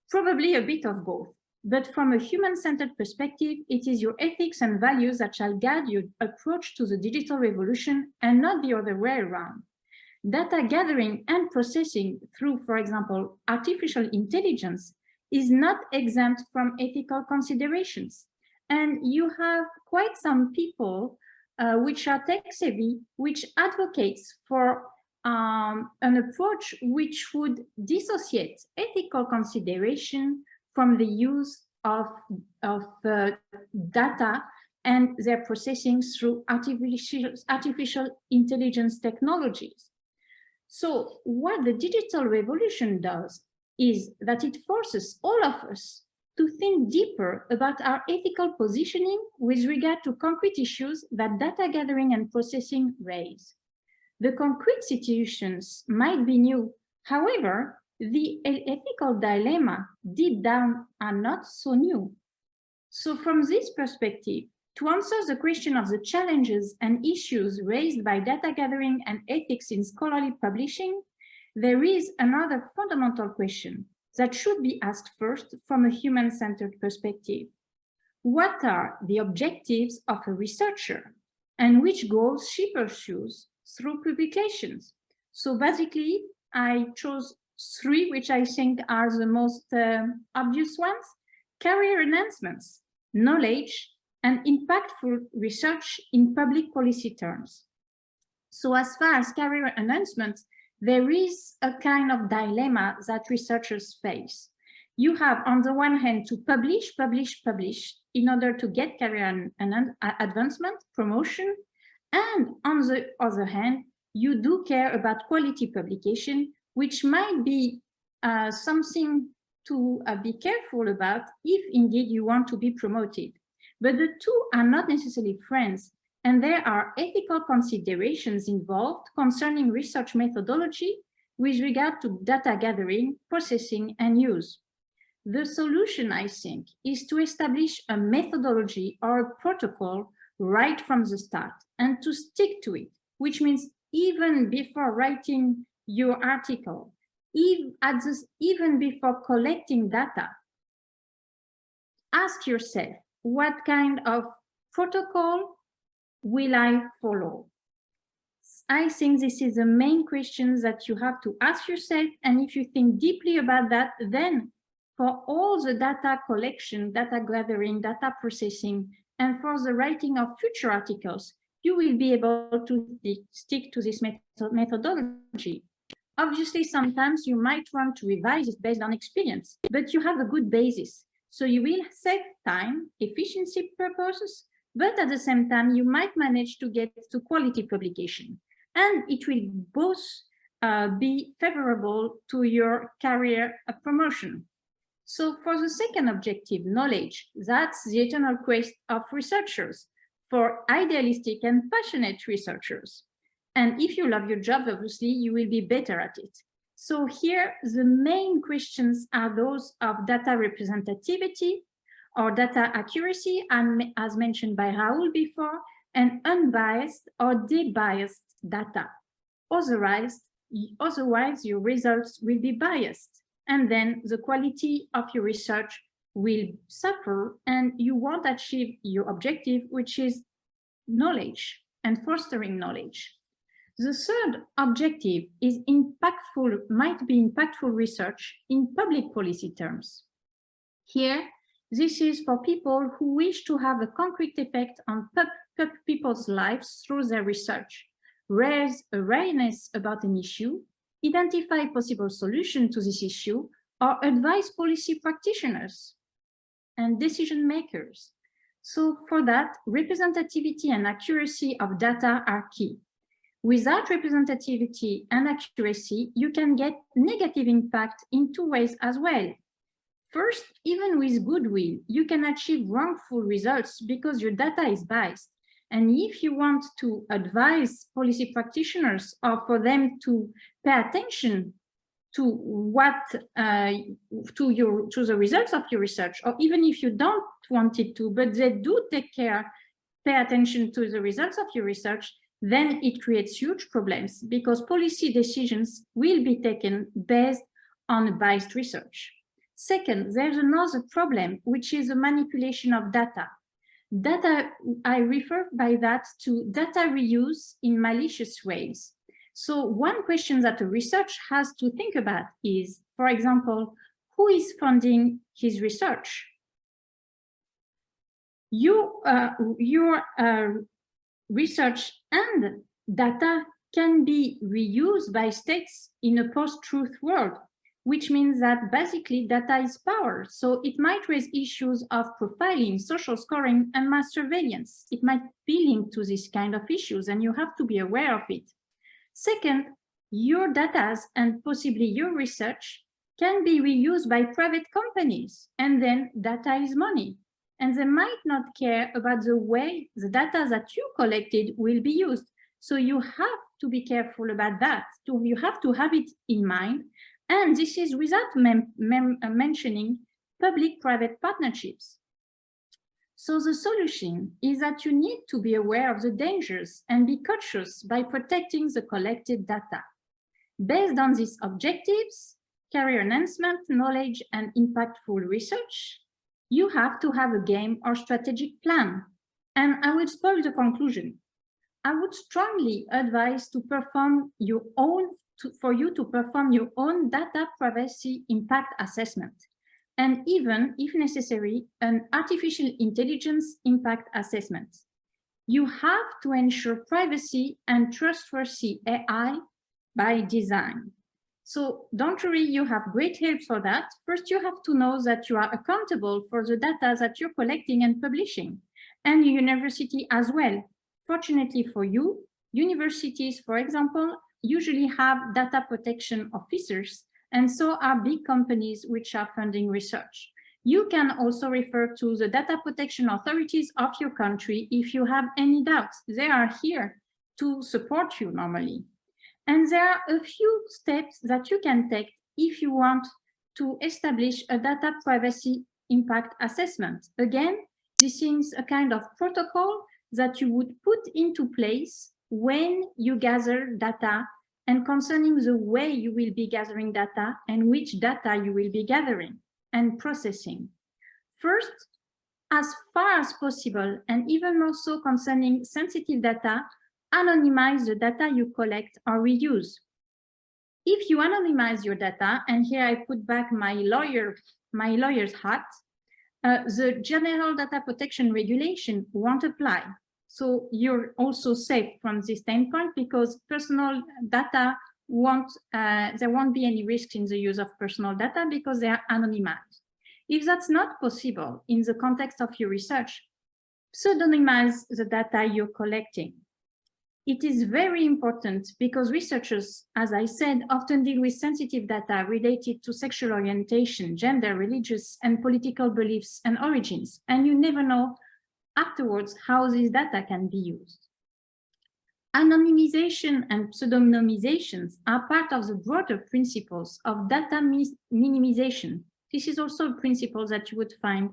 Probably a bit of both, but from a human-centered perspective, it is your ethics and values that shall guide your approach to the digital revolution and not the other way around. Data gathering and processing through, for example, artificial intelligence is not exempt from ethical considerations. And you have quite some people which are tech-savvy, which advocates for an approach which would dissociate ethical consideration from the use of data and their processing through artificial intelligence technologies. So what the digital revolution does is that it forces all of us to think deeper about our ethical positioning with regard to concrete issues that data gathering and processing raise. The concrete situations might be new. However, the ethical dilemma deep down are not so new. So from this perspective, to answer the question of the challenges and issues raised by data gathering and ethics in scholarly publishing, there is another fundamental question that should be asked first from a human-centered perspective. What are the objectives of a researcher and which goals she pursues through publications? So basically, I chose three, which I think are the most obvious ones: career enhancements, knowledge, and impactful research in public policy terms. So as far as career enhancement, there is a kind of dilemma that researchers face. You have, on the one hand, to publish in order to get career advancement, promotion, and on the other hand, you do care about quality publication, which might be something to be careful about if indeed you want to be promoted. But the two are not necessarily friends, and there are ethical considerations involved concerning research methodology with regard to data gathering, processing, and use. The solution, I think, is to establish a methodology or a protocol right from the start and to stick to it, which means even before writing your article, even before collecting data, ask yourself, what kind of protocol will I follow? I think this is the main question that you have to ask yourself. And if you think deeply about that, then for all the data collection, data gathering, data processing, and for the writing of future articles, you will be able to stick to this methodology. Obviously, sometimes you might want to revise it based on experience, but you have a good basis. So you will save time, efficiency purposes, but at the same time, you might manage to get to quality publication. And it will both be favorable to your career promotion. So for the second objective, knowledge, that's the eternal quest of researchers, for idealistic and passionate researchers. And if you love your job, obviously, you will be better at it. So here, the main questions are those of data representativity or data accuracy, and as mentioned by Raul before, and unbiased or debiased data. Otherwise, your results will be biased, and then the quality of your research will suffer, and you won't achieve your objective, which is knowledge and fostering knowledge. The third objective is might be impactful research in public policy terms. Here, this is for people who wish to have a concrete effect on people's lives through their research, raise awareness about an issue, identify possible solutions to this issue, or advise policy practitioners and decision makers. So for that, representativity and accuracy of data are key. Without representativity and accuracy, you can get negative impact in two ways as well. First, even with goodwill, you can achieve wrongful results because your data is biased. And if you want to advise policy practitioners or for them to pay attention to what to the results of your research, or even if you don't want it to, but they do pay attention to the results of your research, then it creates huge problems because policy decisions will be taken based on biased research. Second, there's another problem, which is the manipulation of data. I refer by that to data reuse in malicious ways. So one question that a researcher has to think about is, for example, who is funding his research? Your research and data can be reused by states in a post-truth world, which means that basically data is power. So it might raise issues of profiling, social scoring, and mass surveillance. It might be linked to this kind of issues, and you have to be aware of it. Second, your data and possibly your research can be reused by private companies, and then data is money. And they might not care about the way the data that you collected will be used. So you have to be careful about that. You have to have it in mind. And this is without mentioning public-private partnerships. So the solution is that you need to be aware of the dangers and be cautious by protecting the collected data. Based on these objectives, career enhancement, knowledge, and impactful research, you have to have a game or strategic plan. And I will spoil the conclusion. I would strongly advise to perform your own, for you to perform your own data privacy impact assessment, and even, if necessary, an artificial intelligence impact assessment. You have to ensure privacy and trustworthy AI by design. So don't worry, you have great help for that. First, you have to know that you are accountable for the data that you're collecting and publishing, and your university as well. Fortunately for you, universities, for example, usually have data protection officers, and so are big companies which are funding research. You can also refer to the data protection authorities of your country if you have any doubts. They are here to support you normally. And there are a few steps that you can take if you want to establish a data privacy impact assessment. Again, this is a kind of protocol that you would put into place when you gather data and concerning the way you will be gathering data and which data you will be gathering and processing. First, as far as possible, and even more so concerning sensitive data, anonymize the data you collect or reuse. If you anonymize your data, and here I put back my lawyer's hat, the general data protection regulation won't apply. So you're also safe from this standpoint because personal data there won't be any risks in the use of personal data because they are anonymized. If that's not possible in the context of your research, pseudonymize the data you're collecting. It is very important because researchers, as I said, often deal with sensitive data related to sexual orientation, gender, religious, and political beliefs and origins, and you never know afterwards how this data can be used. Anonymization and pseudonymizations are part of the broader principles of data minimization. This is also a principle that you would find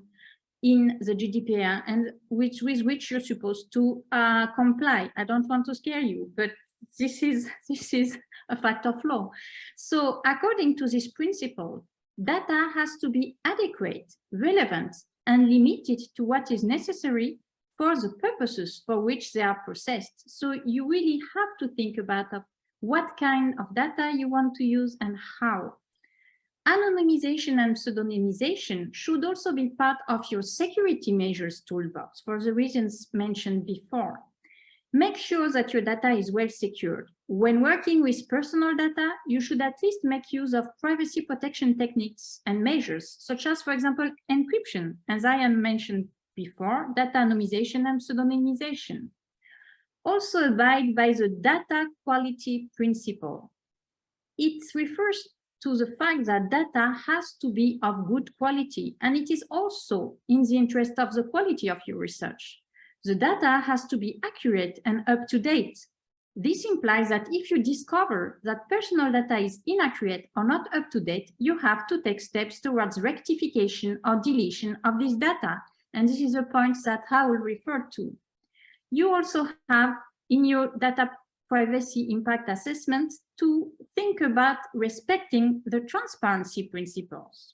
in the GDPR and with which you're supposed to comply. I don't want to scare you, but this is a fact of law. So according to this principle, data has to be adequate, relevant, and limited to what is necessary for the purposes for which they are processed. So you really have to think about what kind of data you want to use and how. Anonymization and pseudonymization should also be part of your security measures toolbox for the reasons mentioned before. Make sure that your data is well secured. When working with personal data, you should at least make use of privacy protection techniques and measures, such as, for example, encryption, as I mentioned before, data anonymization and pseudonymization. Also abide by the data quality principle. It refers to the fact that data has to be of good quality, and it is also in the interest of the quality of your research. The data has to be accurate and up to date. This implies that if you discover that personal data is inaccurate or not up to date, you have to take steps towards rectification or deletion of this data. And this is a point that Raul referred to. You also have in your data privacy impact assessment to think about respecting the transparency principles.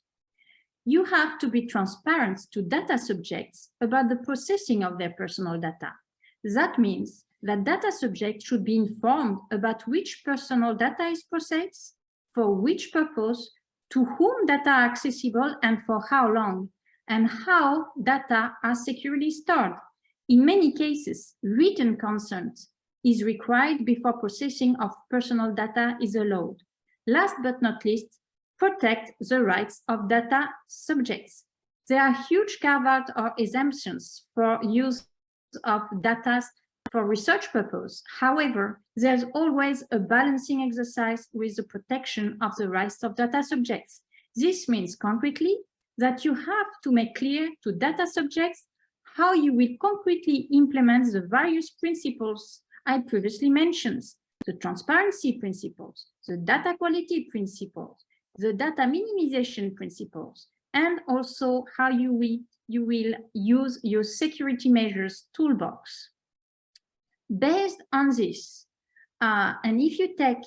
You have to be transparent to data subjects about the processing of their personal data. That means that data subjects should be informed about which personal data is processed, for which purpose, to whom data are accessible and for how long, and how data are securely stored. In many cases, written consent is required before processing of personal data is allowed. Last but not least, protect the rights of data subjects. There are huge carve-out or exemptions for use of data for research purpose. However, there's always a balancing exercise with the protection of the rights of data subjects. This means concretely that you have to make clear to data subjects how you will concretely implement the various principles I previously mentioned, the transparency principles, the data quality principles, the data minimization principles, and also how you will use your security measures toolbox. Based on this, and if you take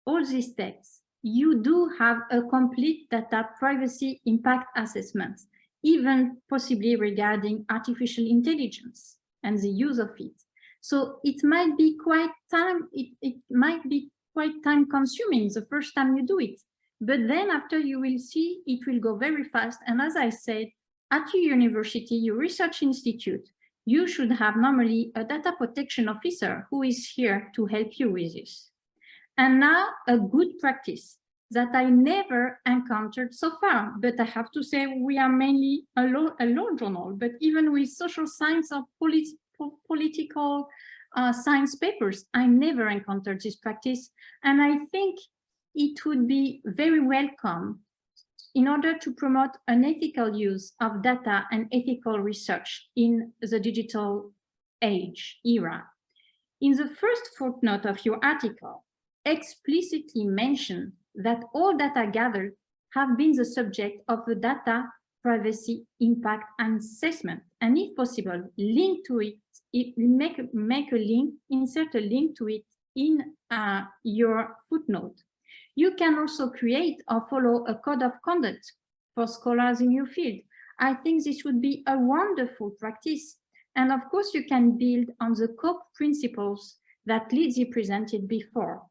all these steps, you do have a complete data privacy impact assessment, even possibly regarding artificial intelligence and the use of it. So it might be quite time consuming the first time you do it, but then after you will see it will go very fast. And as I said, at your university, your research institute, you should have normally a data protection officer who is here to help you with this. And now a good practice that I never encountered so far, but I have to say we are mainly a law journal, but even with social science or political science papers, I never encountered this practice. And I think it would be very welcome in order to promote an ethical use of data and ethical research in the digital age era. In the first footnote of your article, explicitly mention that all data gathered have been the subject of a data privacy impact assessment, and if possible, link to it, make a link, insert a link to it in your footnote. You can also create or follow a code of conduct for scholars in your field. I think this would be a wonderful practice. And of course, you can build on the core principles that Lizzie presented before.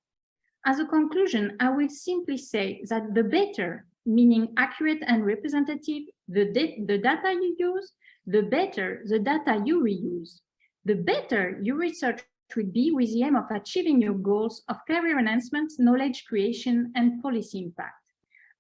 As a conclusion, I will simply say that the better, meaning accurate and representative, the data you use, the better the data you reuse, the better your research will be with the aim of achieving your goals of career enhancement, knowledge creation, and policy impact.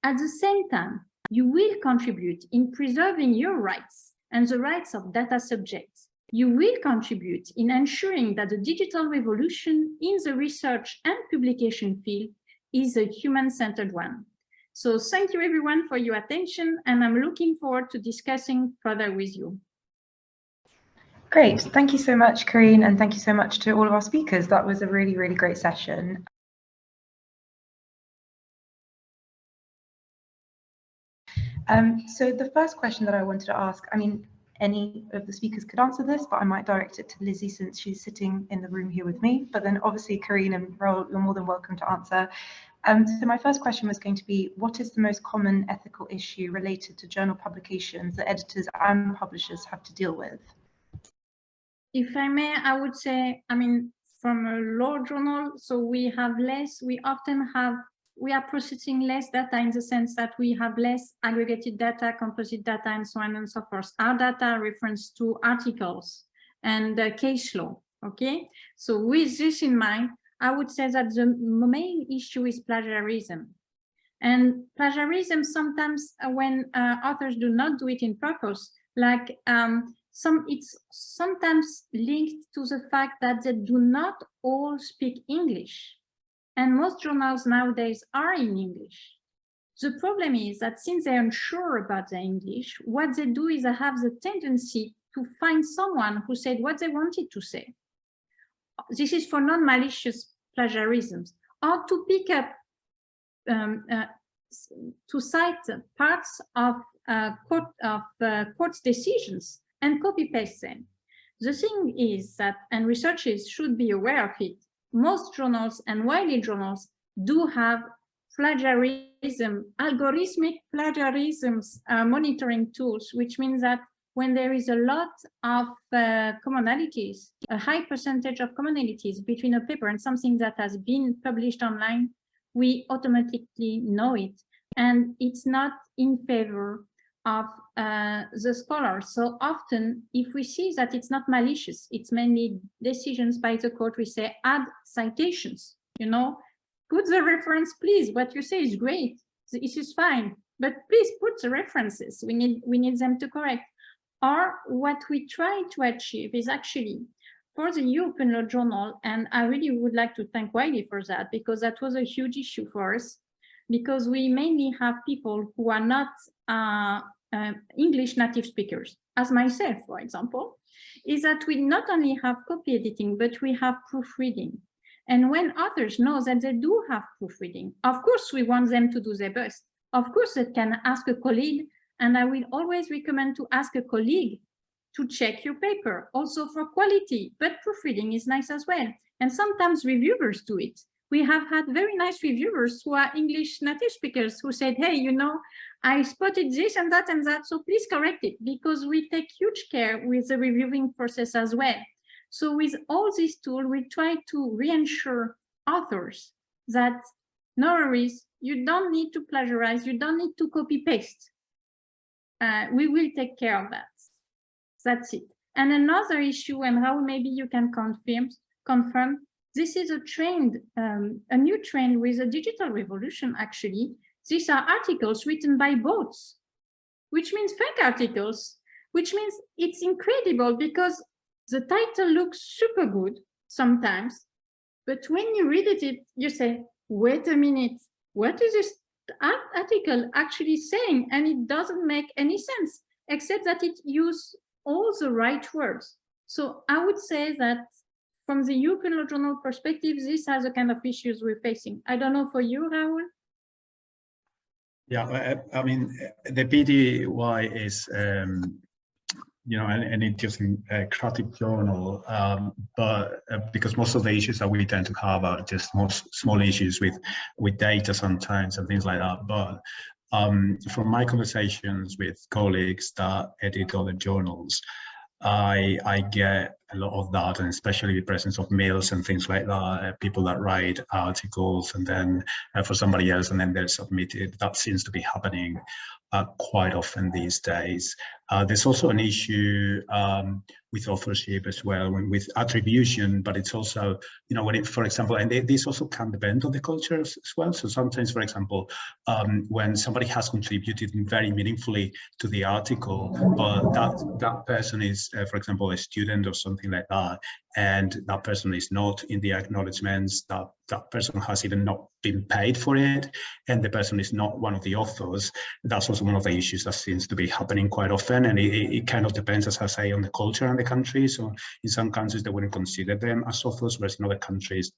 At the same time, you will contribute in preserving your rights and the rights of data subjects. You will contribute in ensuring that the digital revolution in the research and publication field is a human-centered one. So thank you everyone for your attention, and I'm looking forward to discussing further with you. Great, thank you so much, Karine, and thank you so much to all of our speakers. That was a really, really great session. So the first question that I wanted to ask, I mean, any of the speakers could answer this, but I might direct it to Lizzie since she's sitting in the room here with me. But then obviously, Karine and Raul, you're more than welcome to answer. So my first question was going to be, what is the most common ethical issue related to journal publications that editors and publishers have to deal with? if I may, I would say, I mean, from a law journal, so we have less, we are processing less data in the sense that we have less aggregated data, composite data, and so on and so forth. Our data refers to articles and case law, okay? So with this in mind, I would say that the main issue is plagiarism. And plagiarism sometimes when authors do not do it in purpose, like it's sometimes linked to the fact that they do not all speak English. And most journals nowadays are in English. The problem is that since they're unsure about their English, what they do is they have the tendency to find someone who said what they wanted to say. This is for non-malicious plagiarisms, or to pick up, to cite parts of court's decisions and copy-paste them. The thing is that, and researchers should be aware of it, most journals and Wiley journals do have plagiarism, algorithmic plagiarisms monitoring tools, which means that when there is a lot of commonalities, a high percentage of commonalities between a paper and something that has been published online, we automatically know it. And it's not in favor of the scholar. So often, if we see that it's not malicious, it's mainly decisions by the court, we say add citations, you know, put the reference, please. What you say is great, this is fine, but please put the references. We need them to correct. Or what we try to achieve is actually for the European Law Journal, and I really would like to thank Wiley for that, because that was a huge issue for us, because we mainly have people who are not English native speakers, as myself, for example, is that we not only have copy editing, but we have proofreading. And when authors know that they do have proofreading, of course, we want them to do their best. Of course, they can ask a colleague, and I will always recommend to ask a colleague to check your paper, also for quality, but proofreading is nice as well. And sometimes reviewers do it. We have had very nice reviewers who are English native speakers who said, hey, you know, I spotted this and that, so please correct it, because we take huge care with the reviewing process as well. So with all these tools, we try to reassure authors that no worries, you don't need to plagiarize, you don't need to copy paste. We will take care of that. That's it. And another issue, and how maybe you can confirm, this is a trend, a new trend with a digital revolution, actually. These are articles written by bots, which means fake articles, which means it's incredible because the title looks super good sometimes, but when you read it, you say, wait a minute, what is this article actually saying? And it doesn't make any sense, except that it uses all the right words. So I would say that from the European Law Journal perspective, this has the kind of issues we're facing. I don't know for you, Raul. Yeah, I mean, the PDY is, you know, an interesting creative journal, but because most of the issues that we tend to have are just small issues with data sometimes and things like that. But from my conversations with colleagues that edit other journals, I get a lot of that, and especially the presence of mails and things like that, people that write articles and then for somebody else and then they're submitted. That seems to be happening quite often these days. There's also an issue with authorship as well, with attribution, but it's also, you know, when it, for example, and this also can depend on the culture as well. So sometimes, for example, when somebody has contributed very meaningfully to the article, but that person is, for example, a student or something like that, and that person is not in the acknowledgements, that person has even not been paid for it, and the person is not one of the authors. That's also one of the issues that seems to be happening quite often, and it kind of depends, as I say, on the culture and the country. So in some countries they wouldn't consider them as authors, whereas in other countries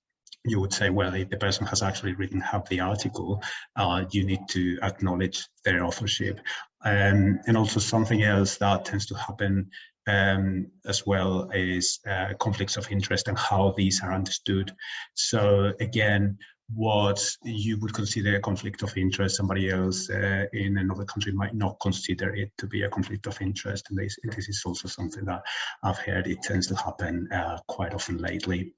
you would say, well, if the person has actually written half the article, you need to acknowledge their authorship. And also something else that tends to happen as well is conflicts of interest and how these are understood. So again, what you would consider a conflict of interest, somebody else in another country might not consider it to be a conflict of interest. And this is also something that I've heard it tends to happen quite often lately.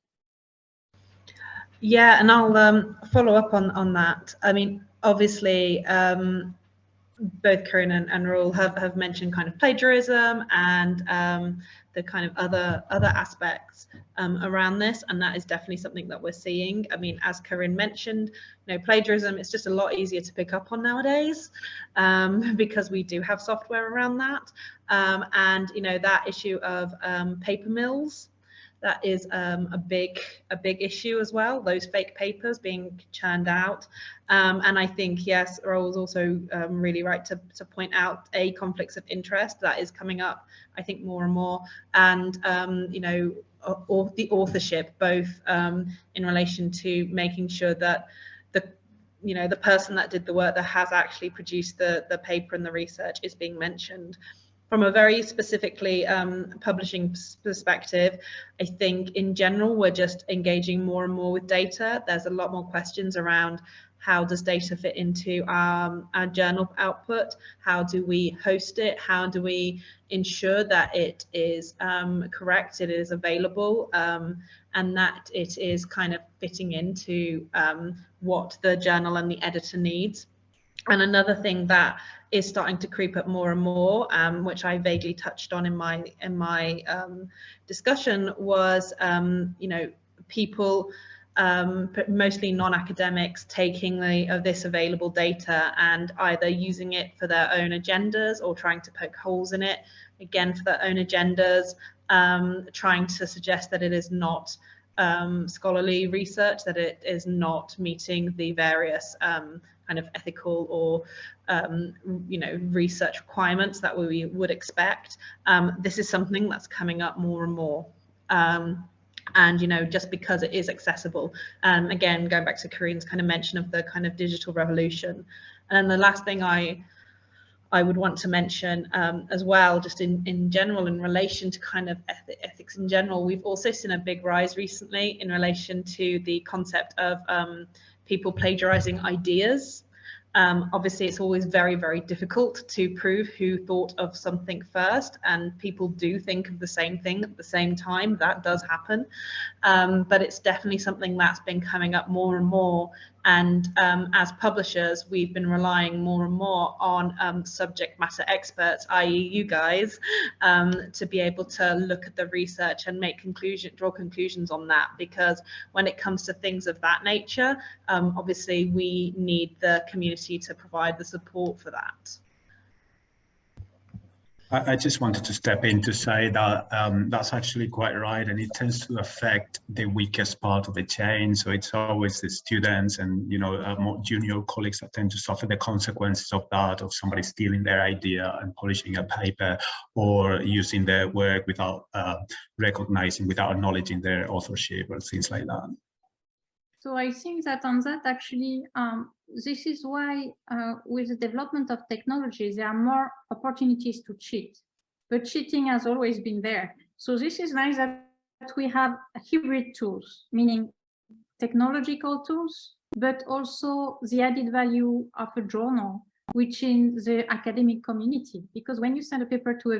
Yeah, and I'll follow up on that. I mean, obviously, both Karine and Raul have mentioned kind of plagiarism and the kind of other aspects around this, and that is definitely something that we're seeing. I mean, as Karine mentioned, plagiarism is just a lot easier to pick up on nowadays because we do have software around that, and that issue of paper mills. That is a big issue as well, those fake papers being churned out. And I think, yes, Raul was also really right to point out conflicts of interest that is coming up, I think, more and more. And, or the authorship, both in relation to making sure that the person that did the work that has actually produced the paper and the research is being mentioned. From a very specifically publishing perspective, I think in general, we're just engaging more and more with data. There's a lot more questions around how does data fit into our journal output? How do we host it? How do we ensure that it is correct, it is available, and that it is kind of fitting into what the journal and the editor needs? And another thing that is starting to creep up more and more, which I vaguely touched on in my discussion, was people, mostly non-academics, taking this available data and either using it for their own agendas or trying to poke holes in it, again for their own agendas, trying to suggest that it is not scholarly research, that it is not meeting the various kind of ethical or research requirements that we would expect. This is something that's coming up more and more, and just because it is accessible. Again, going back to Karine's kind of mention of the kind of digital revolution. And the last thing I would want to mention as well, just in general, in relation to kind of ethics in general, we've also seen a big rise recently in relation to the concept of people plagiarizing ideas. Obviously, it's always very, very difficult to prove who thought of something first, and people do think of the same thing at the same time. That does happen, but it's definitely something that's been coming up more and more. And as publishers, we've been relying more and more on subject matter experts, i.e. you guys, to be able to look at the research and draw conclusions on that. Because when it comes to things of that nature, obviously we need the community to provide the support for that. I just wanted to step in to say that that's actually quite right, and it tends to affect the weakest part of the chain. So it's always the students and more junior colleagues that tend to suffer the consequences of that, of somebody stealing their idea and publishing a paper, or using their work without recognizing, without acknowledging their authorship or things like that. So I think that on that, actually, this is why with the development of technologies, there are more opportunities to cheat, but cheating has always been there. So this is nice that we have hybrid tools, meaning technological tools, but also the added value of a journal, which in the academic community, because when you send a paper to a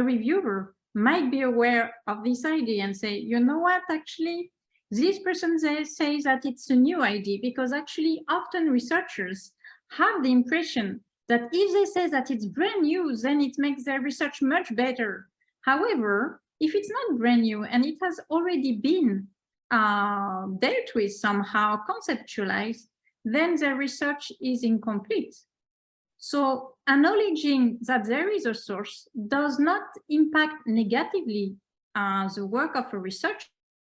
reviewer might be aware of this idea and say, you know what, actually, this person says that it's a new idea, because actually often researchers have the impression that if they say that it's brand new, then it makes their research much better. However, if it's not brand new and it has already been dealt with somehow, conceptualized, then their research is incomplete. So acknowledging that there is a source does not impact negatively the work of a researcher.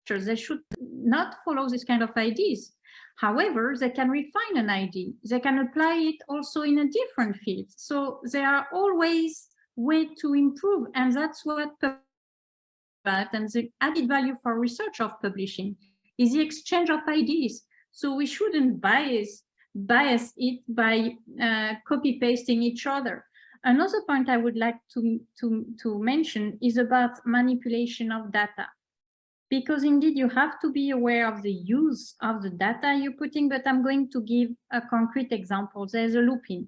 They should not follow this kind of ideas. However, they can refine an idea. They can apply it also in a different field. So there are always ways to improve, and that's what and the added value for research of publishing is the exchange of ideas. So we shouldn't bias it by copy pasting each other. Another point I would like to mention is about manipulation of data. because indeed you have to be aware of the use of the data you're putting, but I'm going to give a concrete example. There's a looping.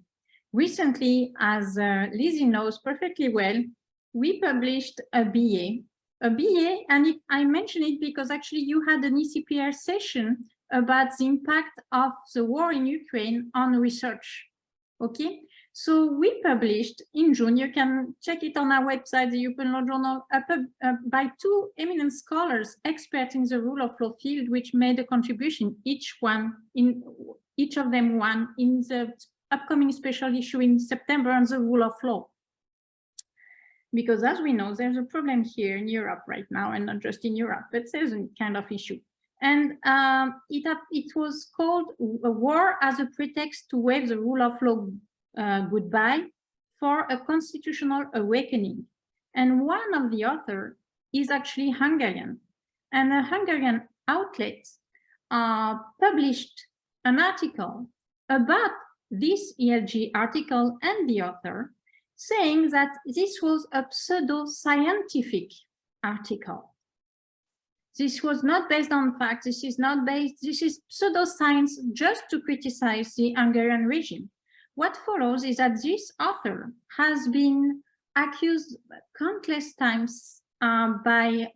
Recently, as Lizzie knows perfectly well, we published a BA, and I mention it because actually you had an ECPR session about the impact of the war in Ukraine on research, okay? So we published in June, you can check it on our website, the European Law Journal, by two eminent scholars, experts in the rule of law field, which made a contribution, each of them one in the upcoming special issue in September on the rule of law. Because as we know, there's a problem here in Europe right now, and not just in Europe, but there's a kind of issue. And it was called a war as a pretext to waive the rule of law goodbye for a constitutional awakening. And one of the authors is actually Hungarian. And a Hungarian outlet published an article about this ELG article and the author, saying that this was a pseudo-scientific article. This was not based on facts, this is pseudoscience just to criticize the Hungarian regime. What follows is that this author has been accused countless times by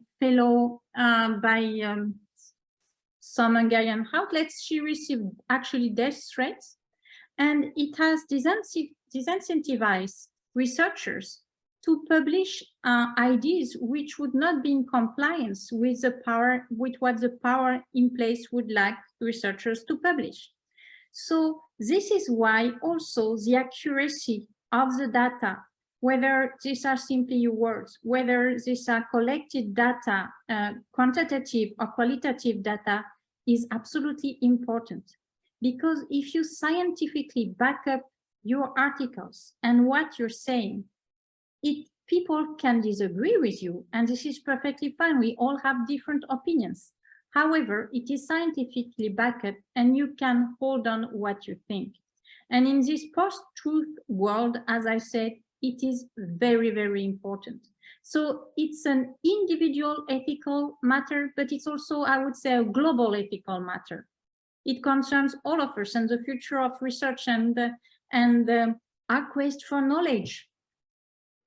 some Hungarian outlets. She received actually death threats, and it has disincentivized researchers to publish ideas which would not be in compliance with what the power in place would like researchers to publish. So this is why also the accuracy of the data, whether these are simply your words, whether these are collected data, quantitative or qualitative data, is absolutely important. Because if you scientifically back up your articles and what you're saying, people can disagree with you, and this is perfectly fine. We all have different opinions. However, it is scientifically backed up, and you can hold on what you think. And in this post-truth world, as I said, it is very, very important. So it's an individual ethical matter, but it's also, I would say, a global ethical matter. It concerns all of us and the future of research and our quest for knowledge.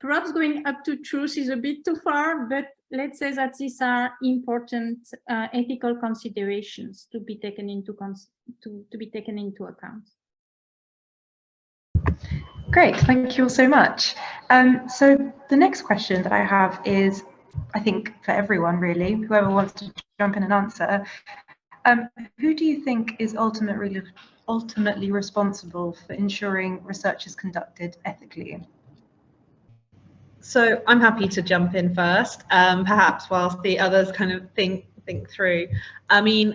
Perhaps going up to truth is a bit too far, but let's say that these are important ethical considerations to be taken into account. Great, thank you all so much. So the next question that I have is, I think for everyone really, whoever wants to jump in and answer, who do you think is ultimately responsible for ensuring research is conducted ethically? So I'm happy to jump in first, perhaps whilst the others kind of think through. I mean,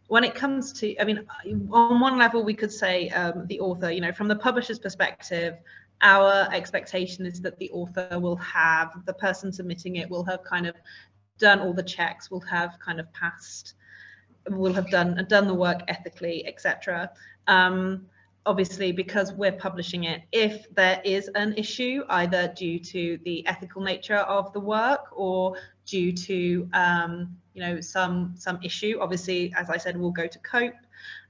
when it comes to, I mean, on one level we could say the author, you know, from the publisher's perspective, our expectation is that the author will have, the person submitting it will have kind of done all the checks, will have kind of passed, will have done the work ethically, etc. Obviously, because we're publishing it, if there is an issue, either due to the ethical nature of the work or due to you know, some issue, obviously, as I said, we'll go to COPE,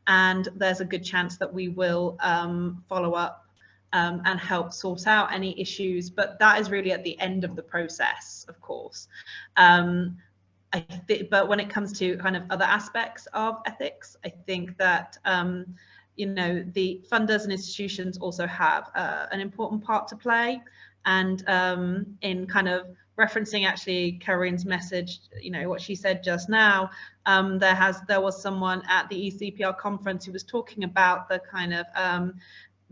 and there's a good chance that we will follow up and help sort out any issues, but that is really at the end of the process, of course. But when it comes to kind of other aspects of ethics, I think that you know, the funders and institutions also have an important part to play. And in kind of referencing actually Karine's message, you know, what she said just now, there was someone at the ECPR conference who was talking about the kind of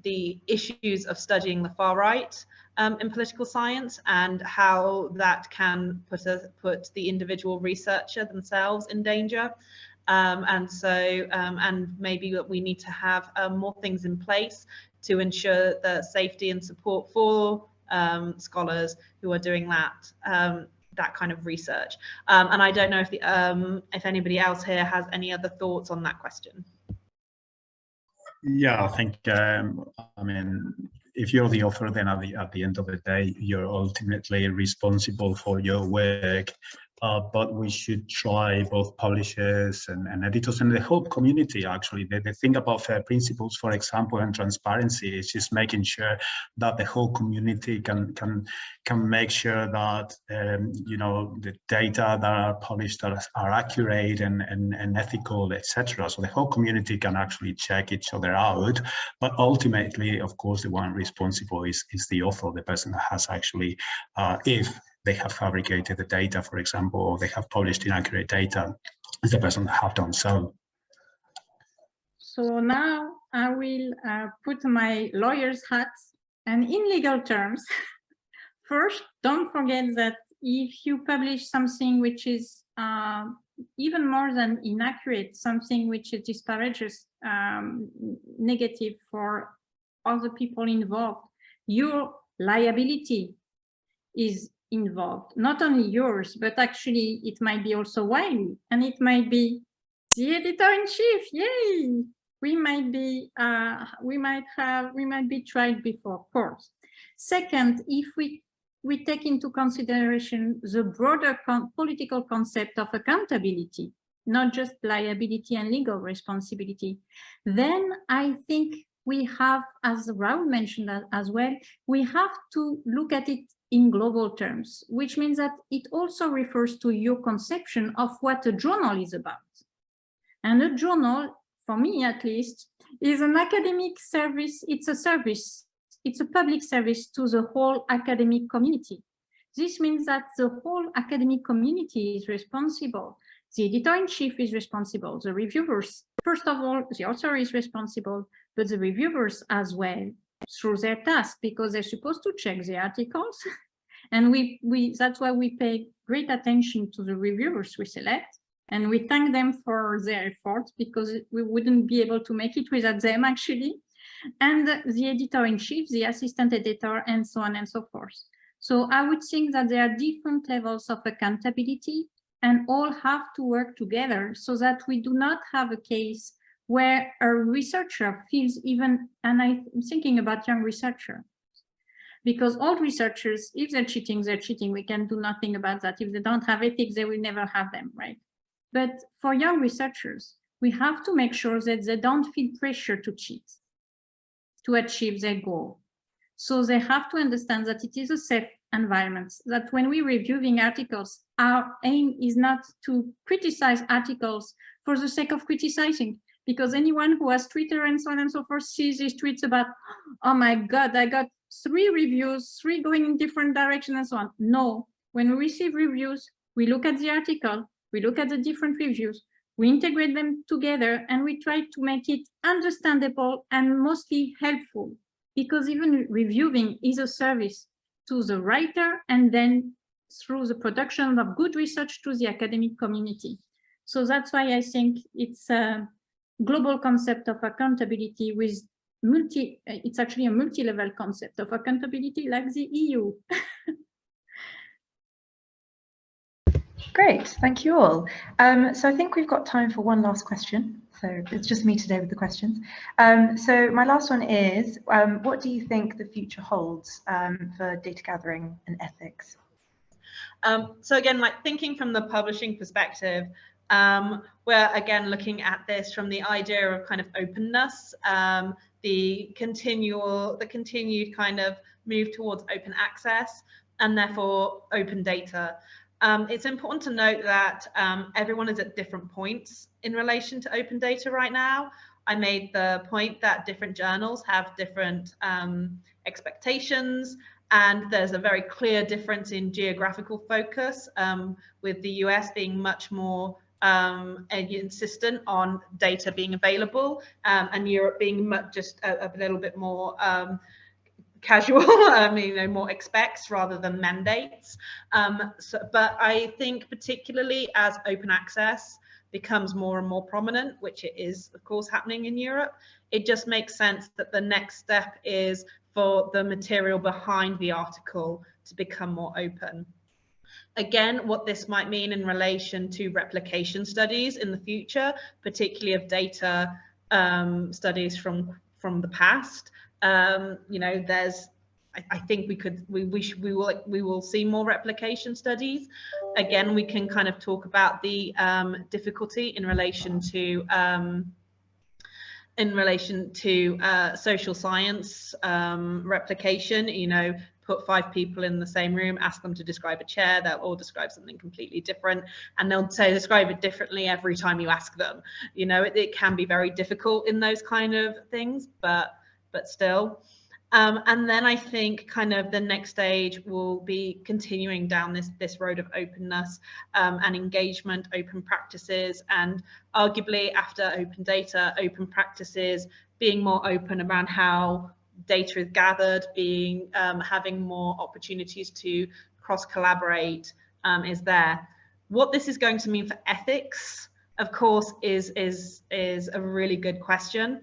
the issues of studying the far right in political science, and how that can put the individual researcher themselves in danger. And so, and maybe that we need to have more things in place to ensure the safety and support for scholars who are doing that kind of research. And I don't know if anybody else here has any other thoughts on that question. Yeah, I think, I mean, if you're the author, then at the end of the day, you're ultimately responsible for your work. but we should try, both publishers and editors and the whole community, actually. The thing about fair principles, for example, and transparency is just making sure that the whole community can make sure that you know, the data that are published are accurate and ethical, etc. So the whole community can actually check each other out. But ultimately, of course, the one responsible is the author, the person that has actually, if they have fabricated the data, for example, or they have published inaccurate data, is the person that have done so. So now I will put my lawyer's hat, and in legal terms, first, don't forget that if you publish something which is even more than inaccurate, something which disparages negative for other people involved, your liability is involved. Not only yours, but actually it might be also Wiley, and it might be the editor-in-chief. Yay! We might be tried before court. Second, if we take into consideration the broader political concept of accountability, not just liability and legal responsibility, then I think we have, as Raul mentioned as well, we have to look at it in global terms, which means that it also refers to your conception of what a journal is about. And a journal, for me at least, is an academic service. It's a service. It's a public service to the whole academic community. This means that the whole academic community is responsible. The editor-in-chief is responsible. The reviewers, first of all, the author is responsible, but the reviewers as well, through their task, because they're supposed to check the articles. And that's why we pay great attention to the reviewers we select. And we thank them for their efforts, because we wouldn't be able to make it without them, actually. And the editor-in-chief, the assistant editor, and so on and so forth. So I would think that there are different levels of accountability, and all have to work together so that we do not have a case where a researcher feels even, and I'm thinking about young researchers, because old researchers, if they're cheating, they're cheating. We can do nothing about that. If they don't have ethics, they will never have them, right? But for young researchers, we have to make sure that they don't feel pressure to cheat, to achieve their goal. So they have to understand that it is a safe environment, that when we're reviewing articles, our aim is not to criticize articles for the sake of criticizing, because anyone who has Twitter and so on and so forth sees these tweets about, oh my God, I got 3 reviews, 3 going in different directions and so on. No, when we receive reviews, we look at the article, we look at the different reviews, we integrate them together, and we try to make it understandable and mostly helpful, because even reviewing is a service to the writer, and then through the production of good research to the academic community. So that's why I think it's a global concept of accountability with it's actually a multi-level concept of accountability, like the EU. Great, thank you all. So I think we've got time for one last question. So it's just me today with the questions. So my last one is, what do you think the future holds for data gathering and ethics? So again, like thinking from the publishing perspective, we're again looking at this from the idea of kind of openness, the continued kind of move towards open access, and therefore open data. It's important to note that everyone is at different points in relation to open data right now. I made the point that different journals have different expectations, and there's a very clear difference in geographical focus, with the US being much more insistent on data being available, and Europe being just a little bit more casual, more expects rather than mandates. But I think particularly as open access becomes more and more prominent, which it is, of course, happening in Europe, it just makes sense that the next step is for the material behind the article to become more open. Again, what this might mean in relation to replication studies in the future, particularly of data studies from the past. There's I think we will see more replication studies. Again, we can kind of talk about the difficulty in relation to social science replication. You know, put 5 people in the same room, ask them to describe a chair, they'll all describe something completely different, and they'll describe it differently every time you ask them. You know, it can be very difficult in those kind of things, but still. And then I think kind of the next stage will be continuing down this road of openness and engagement, open practices, and arguably after open data, open practices, being more open around how data is gathered, being having more opportunities to cross collaborate is there. What this is going to mean for ethics, of course, is a really good question.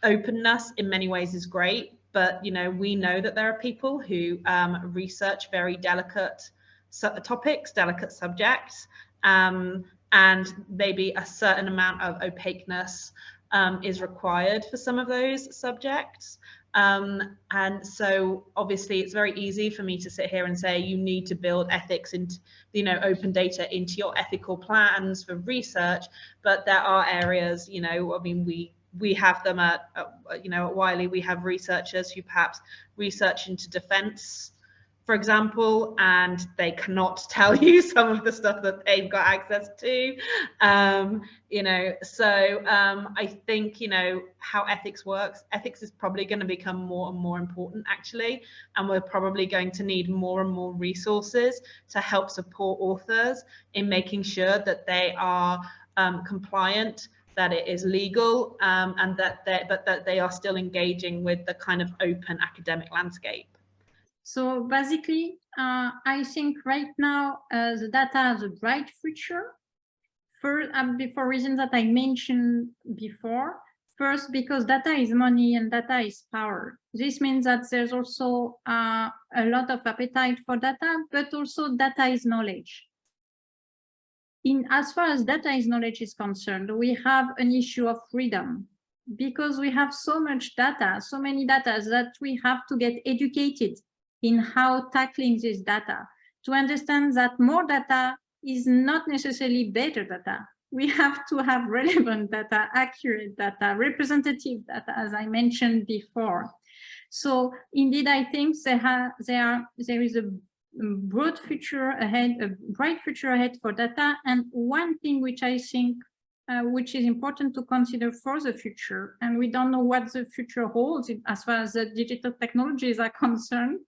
Openness in many ways is great, but you know, we know that there are people who research very delicate topics, delicate subjects, and maybe a certain amount of opaqueness is required for some of those subjects. And so obviously it's very easy for me to sit here and say you need to build ethics into, you know, open data into your ethical plans for research, but there are areas, you know, I mean, we have them at you know, at Wiley, we have researchers who perhaps research into defense, for example, and they cannot tell you some of the stuff that they've got access to. You know, so I think, you know, how ethics works, ethics is probably going to become more and more important, actually, and we're probably going to need more and more resources to help support authors in making sure that they are compliant, that it is legal, and that they are still engaging with the kind of open academic landscape. So basically, I think right now the data has a bright future. For reasons that I mentioned before. First, because data is money and data is power. This means that there's also a lot of appetite for data, but also data is knowledge. As far as data is knowledge is concerned, we have an issue of freedom, because we have so much data, so many data, that we have to get educated in how tackling this data, to understand that more data is not necessarily better data. We have to have relevant data, accurate data, representative data, as I mentioned before. So indeed, I think there is a broad future ahead, a bright future ahead for data. And one thing which I think which is important to consider for the future, and we don't know what the future holds as far as the digital technologies are concerned,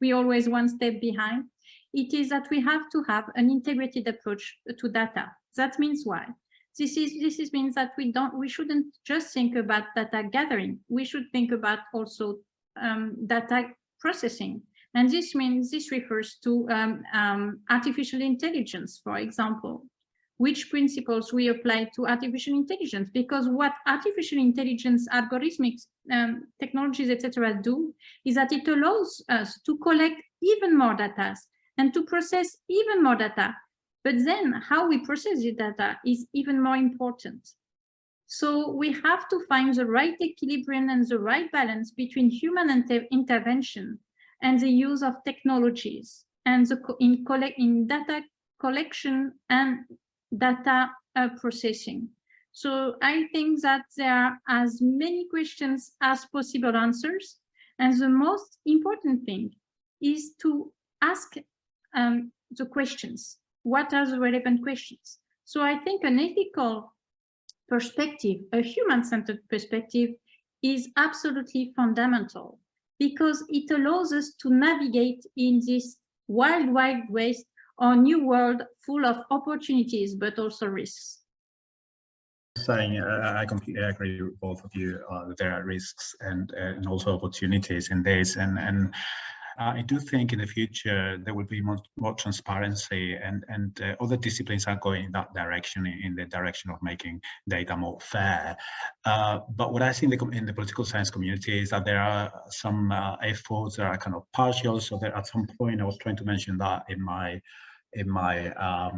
we always one step behind, it is that we have to have an integrated approach to data. That means why? This means that we shouldn't just think about data gathering. We should think about also data processing. And this refers to artificial intelligence, for example. Which principles we apply to artificial intelligence, because what artificial intelligence, algorithmic technologies, etc. do is that it allows us to collect even more data and to process even more data. But then how we process the data is even more important. So we have to find the right equilibrium and the right balance between human intervention and the use of technologies and in data collection and data processing. So I think that there are as many questions as possible answers. And the most important thing is to ask the questions. What are the relevant questions? So I think an ethical perspective, a human-centered perspective, is absolutely fundamental, because it allows us to navigate in this wild, wild west or new world full of opportunities, but also risks. Saying, I completely agree with both of you. There are risks and also opportunities in this, and I do think in the future there will be more transparency, and other disciplines are going in that direction, in the direction of making data more fair. But what I see in the political science community is that there are some efforts that are kind of partial. So that at some point, I was trying to mention that in my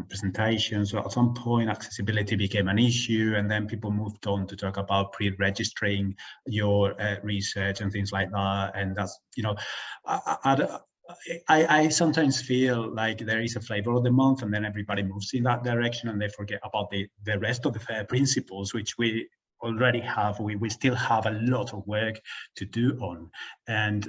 presentation. So at some point, accessibility became an issue, and then people moved on to talk about pre-registering your research and things like that. And that's, you know, I sometimes feel like there is a flavor of the month, and then everybody moves in that direction, and they forget about the rest of the FAIR principles, which we already have. We still have a lot of work to do on, and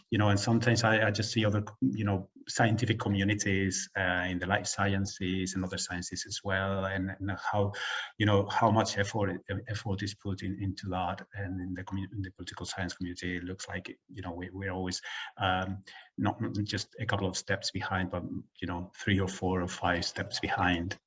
you know, and sometimes I just see other, you know, scientific communities in the life sciences and other sciences as well, and how, you know, how much effort is put into that. And in the political science community, it looks like, you know, we're always not just a couple of steps behind, but, you know, 3 or 4 or 5 steps behind.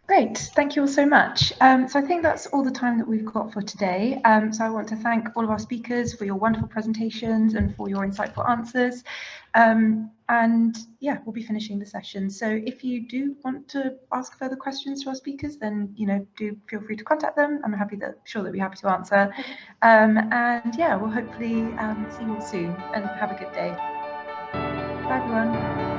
Great, thank you all so much. So I think that's all the time that we've got for today. So I want to thank all of our speakers for your wonderful presentations and for your insightful answers. And yeah, we'll be finishing the session. So if you do want to ask further questions to our speakers, then, you know, do feel free to contact them. I'm sure that we're happy to answer. And yeah, we'll hopefully see you all soon, and have a good day. Bye everyone.